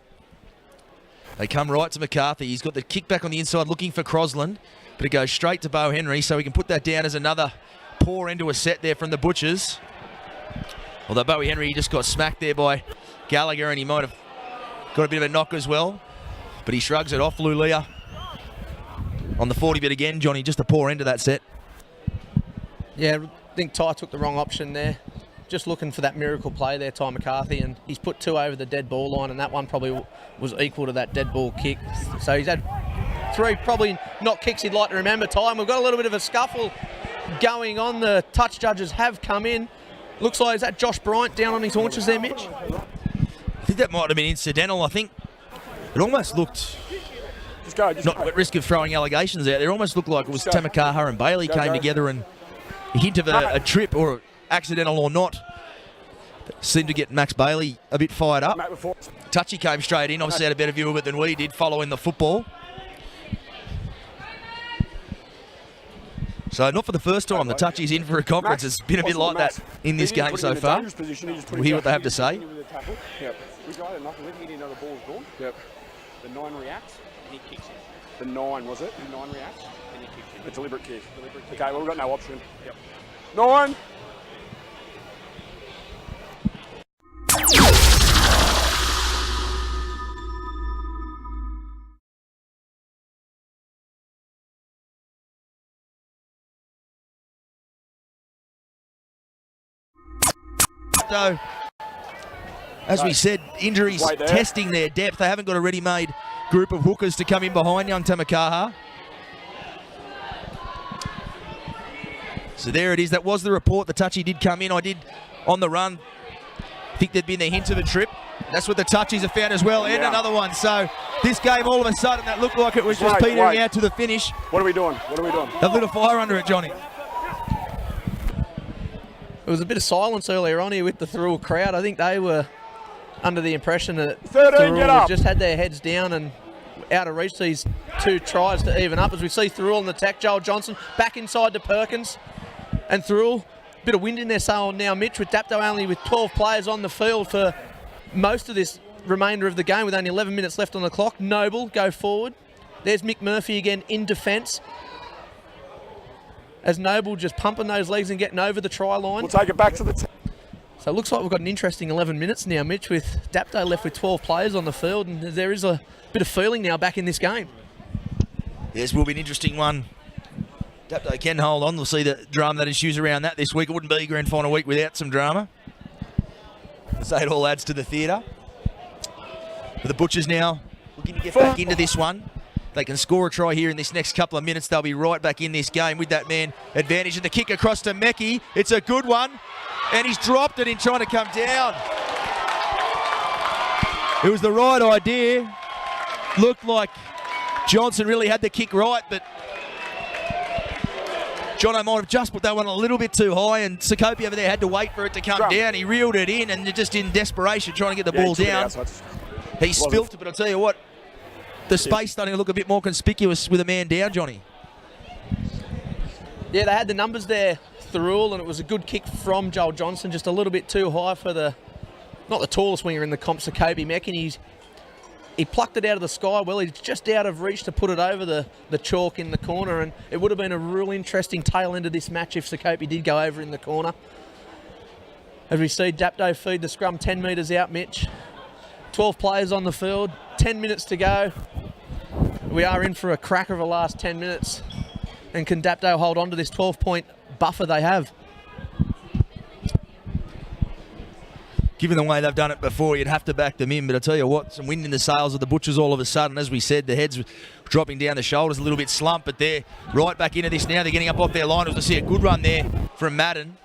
They come right to McCarthy. He's got the kick back on the inside looking for Crosland, but it goes straight to Bo Henry, so he can put that down as another pour into a set there from the Butchers. Although Bowie Henry just got smacked there by Gallagher, and he might have got a bit of a knock as well. But he shrugs it off. Lulia on the 40 bit again, Johnny, just a poor end of that set. Yeah, I think Ty took the wrong option there. Just looking for that miracle play there, Ty McCarthy, and he's put 2 over the dead ball line, and that one probably was equal to that dead ball kick. So he's had 3 probably not kicks he'd like to remember, Ty. And we've got a little bit of a scuffle going on. The touch judges have come in. Looks like, is that Josh Bryant down on his haunches there, Mitch? I think that might have been incidental. I think it almost looked, not at risk of throwing allegations out there, almost looked like it was Tamakaha and Bailey came together, and a hint of a trip, or accidental or not, seemed to get Max Bailey a bit fired up. Touchy came straight in, obviously had a better view of it than we did, following the football. So not for the first time the Touchy's in for a conference. It's been a bit like that in this game so far. We'll hear what they have to say. We got it, nothing. He didn't know the ball was gone. Yep. The 9 reacts, and he kicks it. The 9, was it? The 9 reacts, and he kicks it. A deliberate kick. Okay, well, we've got no option. Yep. 9! So, as we said, injuries testing their depth. They haven't got a ready-made group of hookers to come in behind young Tamakaha. So there it is. That was the report. The touchy did come in. I did, on the run, think there'd been the hint of a trip. That's what the touchies have found as well, and another one. So this game, all of a sudden, that looked like it was just petering out to the finish. What are we doing? What are we doing? They've lit a fire under it, Johnny. There was a bit of silence earlier on here with the Thirroul crowd. I think they were under the impression that 13, get up. just had their heads down and out of reach these 2 tries to even up. As we see Thirroul in the attack, Joel Johnson back inside to Perkins. And Thirroul, bit of wind in their sail now, Mitch, with Dapto only with 12 players on the field for most of this remainder of the game with only 11 minutes left on the clock. Noble go forward. There's Mick Murphy again in defence. As Noble just pumping those legs and getting over the try line. We'll take it back to the... So it looks like we've got an interesting 11 minutes now, Mitch, with Dapto left with 12 players on the field, and there is a bit of feeling now back in this game. Yes, will be an interesting one. Dapto can hold on. We'll see the drama that ensues around that this week. It wouldn't be grand final week without some drama. So it all adds to the theatre. But the Butchers now looking to get back into this one. They can score a try here in this next couple of minutes. They'll be right back in this game with that man advantage. And the kick across to Meckie. It's a good one. And he's dropped it in trying to come down. It was the right idea. Looked like Johnson really had the kick right, but Jono might have just put that one a little bit too high, and Sekope over there had to wait for it to come down. He reeled it in, and just in desperation trying to get the ball down. He spilt it, but I'll tell you what, the space starting to look a bit more conspicuous with a man down, Johnny. Yeah, they had the numbers there, Thirroul, and it was a good kick from Joel Johnson, just a little bit too high for the, not the tallest winger in the comp, Sekope Meckie. He plucked it out of the sky well. He's just out of reach to put it over the chalk in the corner, and it would have been a real interesting tail end of this match if Sekope did go over in the corner. As we see Dapto feed the scrum 10 metres out, Mitch. 12 players on the field, 10 minutes to go. We are in for a cracker of the last 10 minutes. And can Dapto hold on to this 12-point buffer they have? Given the way they've done it before, you'd have to back them in. But I tell you what, some wind in the sails of the Butchers all of a sudden. As we said, the heads dropping down the shoulders a little bit slumped, but they're right back into this now. They're getting up off their line. It was to see a good run there from Madden.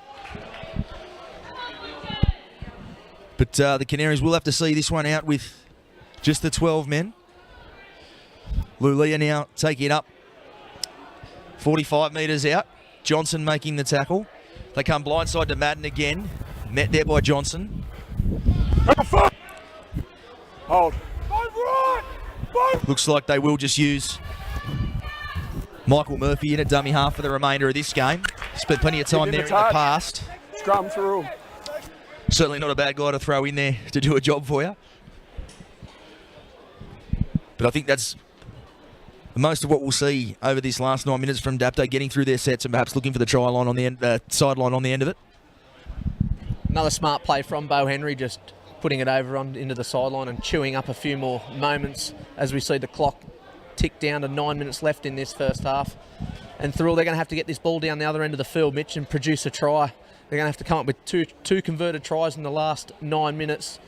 But the Canaries will have to see this one out with just the 12 men. Lulia now taking it up 45 metres out. Johnson making the tackle. They come blindside to Madden again. Met there by Johnson. Hold. Looks like they will just use Michael Murphy in a dummy half for the remainder of this game. Spent plenty of time there in the past. Scrum through. Certainly not a bad guy to throw in there to do a job for you. But I think that's most of what we'll see over this last 9 minutes from Dapto, getting through their sets and perhaps looking for the try line on the end, sideline on the end of it. Another smart play from Bo Henry, just putting it over into the sideline and chewing up a few more moments as we see the clock tick down to 9 minutes left in this first half. And Thirroul, they're going to have to get this ball down the other end of the field, Mitch, and produce a try. They're going to have to come up with two converted tries in the last 9 minutes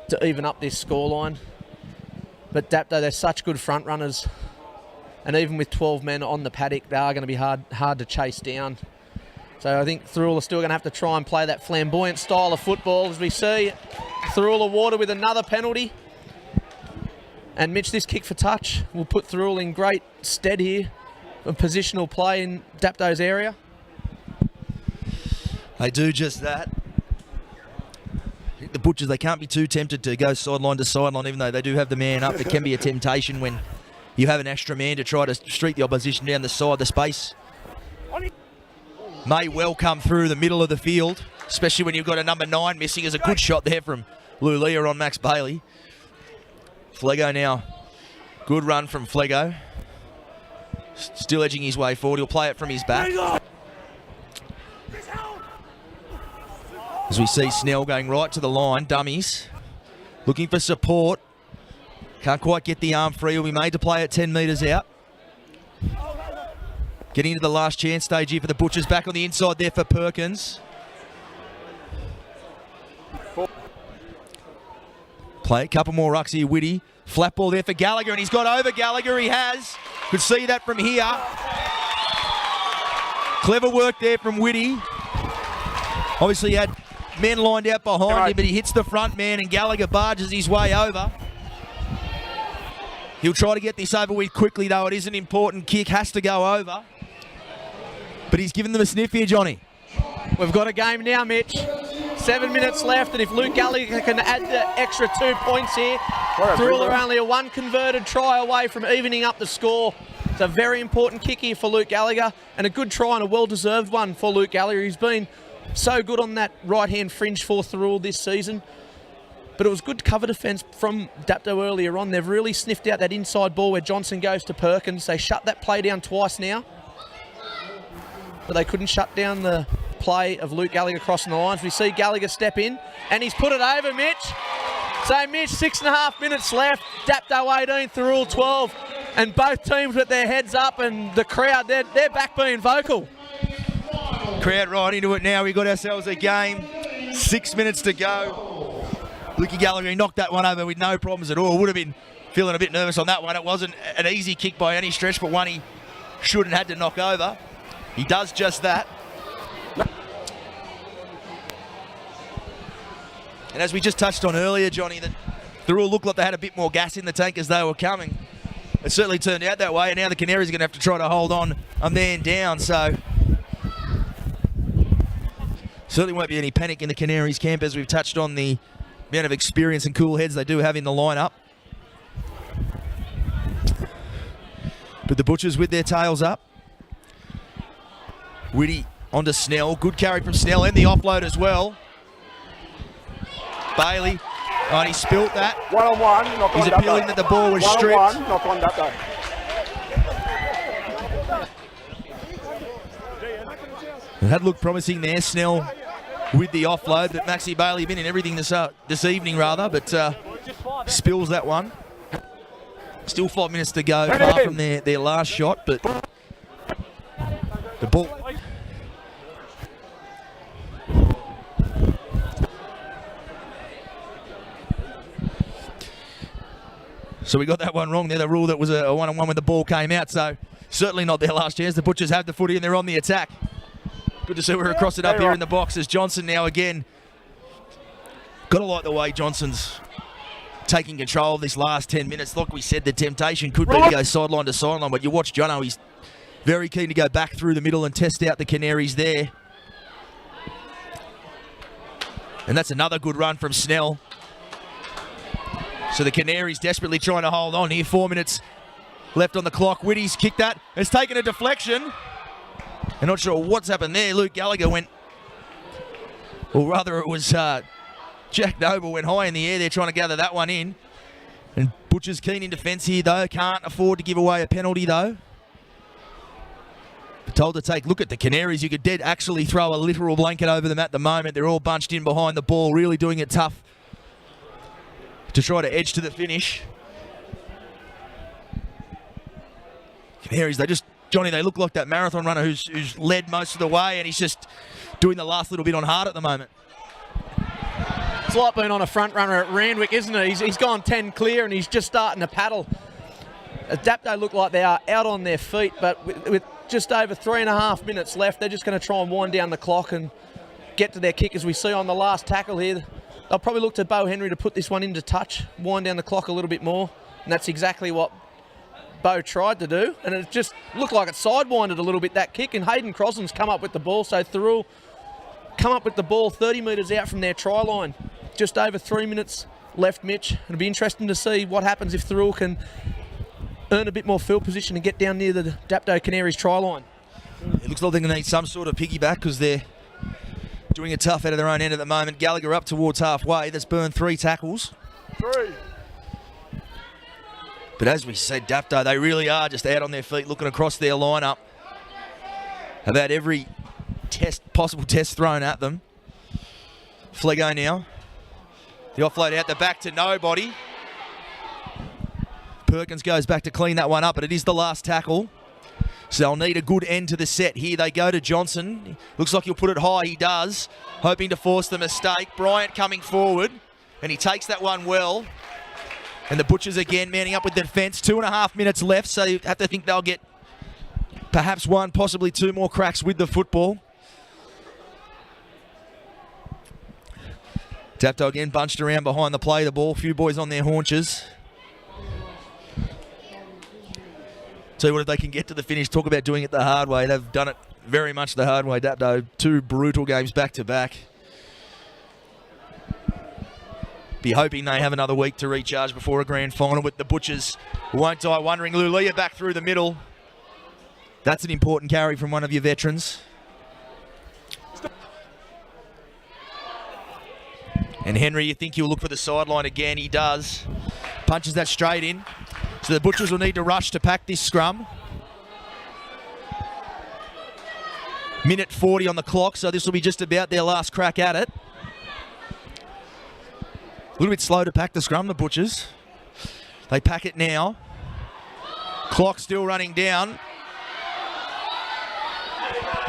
to even up this scoreline. But Dapto, they're such good front runners. And even with 12 men on the paddock, they are going to be hard to chase down. So I think Thirroul are still going to have to try and play that flamboyant style of football. As we see, Thirroul awarded with another penalty. And Mitch, this kick for touch will put Thirroul in great stead here of positional play in Dapto's area. They do just that. The Butchers, they can't be too tempted to go sideline to sideline, even though they do have the man up. It can be a temptation when you have an extra man to try to streak the opposition down the side. The space may well come through the middle of the field, especially when you've got a number 9 missing. Is a good shot there from Lulia on Max Bailey. Flego now. Good run from Flego. Still edging his way forward. He'll play it from his back. As we see Snell going right to the line. Dummies. Looking for support. Can't quite get the arm free. He'll be made to play at 10 metres out. Getting into the last chance stage here for the Butchers. Back on the inside there for Perkins. Play a couple more rucks here, Whitty. Flat ball there for Gallagher, and he's got over Gallagher. He has. Could see that from here. Clever work there from Whitty. Obviously he had men lined out behind him, but he hits the front man, and Gallagher barges his way over. He'll try to get this over with quickly, though. It is an important kick. Has to go over. But he's given them a sniff here, Johnny. We've got a game now, Mitch. 7 minutes left, and if Luke Gallagher can add the extra 2 points here, Thirroul are only a 1 converted try away from evening up the score. It's a very important kick here for Luke Gallagher, and a good try and a well-deserved one for Luke Gallagher. He's been so good on that right-hand fringe for Thirroul this season. But it was good cover defence from Dapto earlier on. They've really sniffed out that inside ball where Johnson goes to Perkins. They shut that play down twice now. But they couldn't shut down the play of Luke Gallagher crossing the lines. We see Gallagher step in, and he's put it over, Mitch. So, Mitch, 6.5 minutes left. Dapto 18, Thirroul 12. And both teams with their heads up, and the crowd, they're back being vocal. Crowd right into it now. We got ourselves a game. 6 minutes to go. Luke Gallagher knocked that one over with no problems at all. Would have been feeling a bit nervous on that one. It wasn't an easy kick by any stretch, but one he shouldn't have had to knock over. He does just that. And as we just touched on earlier, Johnny, that Thirroul looked like they had a bit more gas in the tank as they were coming. It certainly turned out that way, and now the Canaries are going to have to try to hold on a man down, so certainly won't be any panic in the Canaries camp as we've touched on the amount of experience and cool heads they do have in the lineup. But the Butchers with their tails up. Whitty onto Snell. Good carry from Snell and the offload as well. Bailey. Oh, and he spilt that. 1-on-1. Knock He's on appealing Dapto. that the ball was stripped. 1-on-1. Knock on Dapto. It had looked promising there, Snell with the offload, but Maxi Bailey been in everything this evening rather, but spills that one. Still 5 minutes to go, far from their last shot, but the ball. So we got that one wrong there, the rule that was a one-on-one when the ball came out, so certainly not their last chance. The Butchers have the footy and they're on the attack. Good to see we're across it up here in the box as Johnson now again. Got to like the way Johnson's taking control of this last 10 minutes. Like we said, the temptation could be to go sideline to sideline, but you watch Jono, he's very keen to go back through the middle and test out the Canaries there. And that's another good run from Snell. So the Canaries desperately trying to hold on here. 4 minutes left on the clock. Whitty's kicked that. It's taken a deflection. I'm not sure what's happened there. Luke Gallagher went, or rather it was Jack Noble went high in the air there trying to gather that one in. And Butcher's keen in defence here though. Can't afford to give away a penalty though. But told to take a look at the Canaries. You could dead actually throw a literal blanket over them at the moment. They're all bunched in behind the ball, really doing it tough to try to edge to the finish. Canaries, they look like that marathon runner who's led most of the way, and he's just doing the last little bit on hard at the moment. It's like being on a front runner at Randwick, isn't it? He's gone 10 clear and he's just starting to paddle. Dapto look like they are out on their feet, but with just over 3.5 minutes left, they're just going to try and wind down the clock and get to their kick, as we see on the last tackle here. They'll probably look to Bo Henry to put this one into touch, wind down the clock a little bit more, and that's exactly what Bo tried to do, and it just looked like it sidewinded a little bit, that kick, and Hayden Crosland's come up with the ball, so Thirroul come up with the ball 30 metres out from their try line. Just over 3 minutes left, Mitch. It'll be interesting to see what happens if Thirroul can earn a bit more field position and get down near the Dapto Canaries try line. It looks like they're going to need some sort of piggyback because they're doing it tough out of their own end at the moment. Gallagher up towards halfway. That's burned 3 tackles. 3. But as we said, Dapto, they really are just out on their feet looking across their lineup. About every possible test thrown at them. Flego now. The offload out the back to nobody. Perkins goes back to clean that one up, but it is the last tackle. So they'll need a good end to the set. Here they go to Johnson. Looks like he'll put it high. He does. Hoping to force the mistake. Bryant coming forward. And he takes that one well. And the Butchers again manning up with the defence. 2.5 minutes left, so you have to think they'll get perhaps 1, possibly 2 more cracks with the football. Dapto again bunched around behind the play. The ball, a few boys on their haunches. Tell you what, if they can get to the finish, talk about doing it the hard way. They've done it very much the hard way, Dapto. 2 brutal games back to back. Be hoping they have another week to recharge before a grand final, but the Butchers won't die wondering. Lulia back through the middle. That's an important carry from one of your veterans. And Henry, you think he'll look for the sideline again? He does. Punches that straight in. So the Butchers will need to rush to pack this scrum. Minute 40 on the clock, so this will be just about their last crack at it. A little bit slow to pack the scrum, the Butchers. They pack it now. Clock still running down.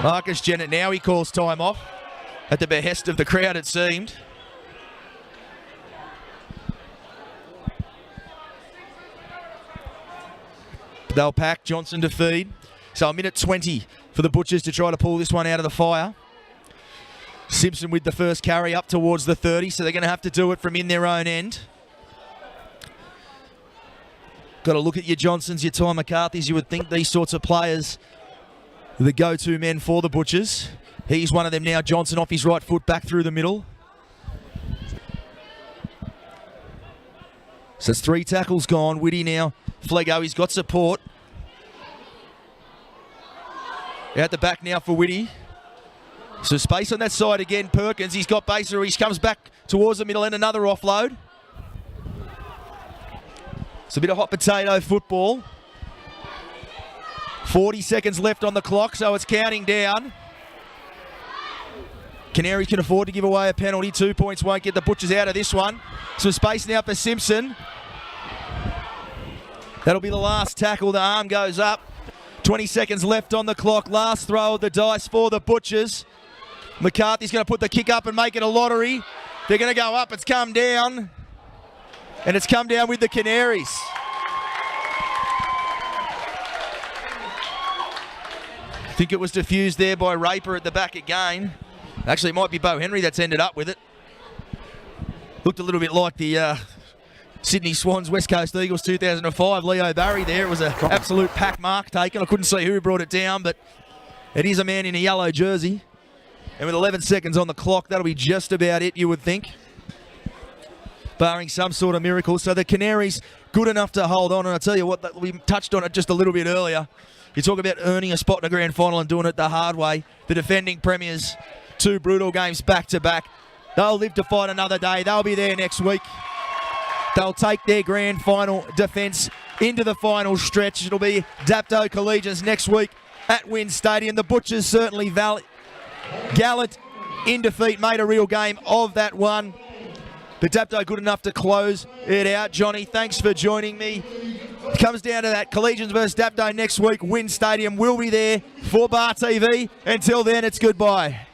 Marcus Jennett now, he calls time off. At the behest of the crowd, it seemed. They'll pack, Johnson to feed. So a minute 20 for the Butchers to try to pull this one out of the fire. Simpson with the first carry up towards the 30, so they're going to have to do it from in their own end. Got to look at your Johnsons, your Ty McCarthys. You would think these sorts of players are the go-to men for the Butchers. He's one of them now. Johnson off his right foot, back through the middle. So it's 3 tackles gone. Whitty now. Flego, he's got support. Out the back now for Whitty. So space on that side again. Perkins, he's got Baser. He comes back towards the middle and another offload. It's a bit of hot potato football. 40 seconds left on the clock, so it's counting down. Canaries can afford to give away a penalty. 2 points won't get the Butchers out of this one. So space now for Simpson. That'll be the last tackle. The arm goes up. 20 seconds left on the clock. Last throw of the dice for the Butchers. McCarthy's going to put the kick up and make it a lottery. They're going to go up. It's come down. And it's come down with the Canaries. I think it was diffused there by Raper at the back again. Actually, it might be Bo Henry that's ended up with it. Looked a little bit like the Sydney Swans West Coast Eagles 2005. Leo Barry there. It was an absolute pack mark taken. I couldn't see who brought it down, but it is a man in a yellow jersey. And with 11 seconds on the clock, that'll be just about it, you would think, barring some sort of miracle. So the Canaries, good enough to hold on. And I tell you what, we touched on it just a little bit earlier. You talk about earning a spot in a grand final and doing it the hard way. The defending premiers, 2 brutal games back to back. They'll live to fight another day. They'll be there next week. They'll take their grand final defence into the final stretch. It'll be Dapto Collegians next week at Wynn Stadium. The Butchers certainly gallant in defeat, made a real game of that one. But Dapto good enough to close it out. Johnny, thanks for joining me. It comes down to that. Collegians versus Dapto next week. Wynn Stadium will be there for Bar TV. Until then, it's goodbye.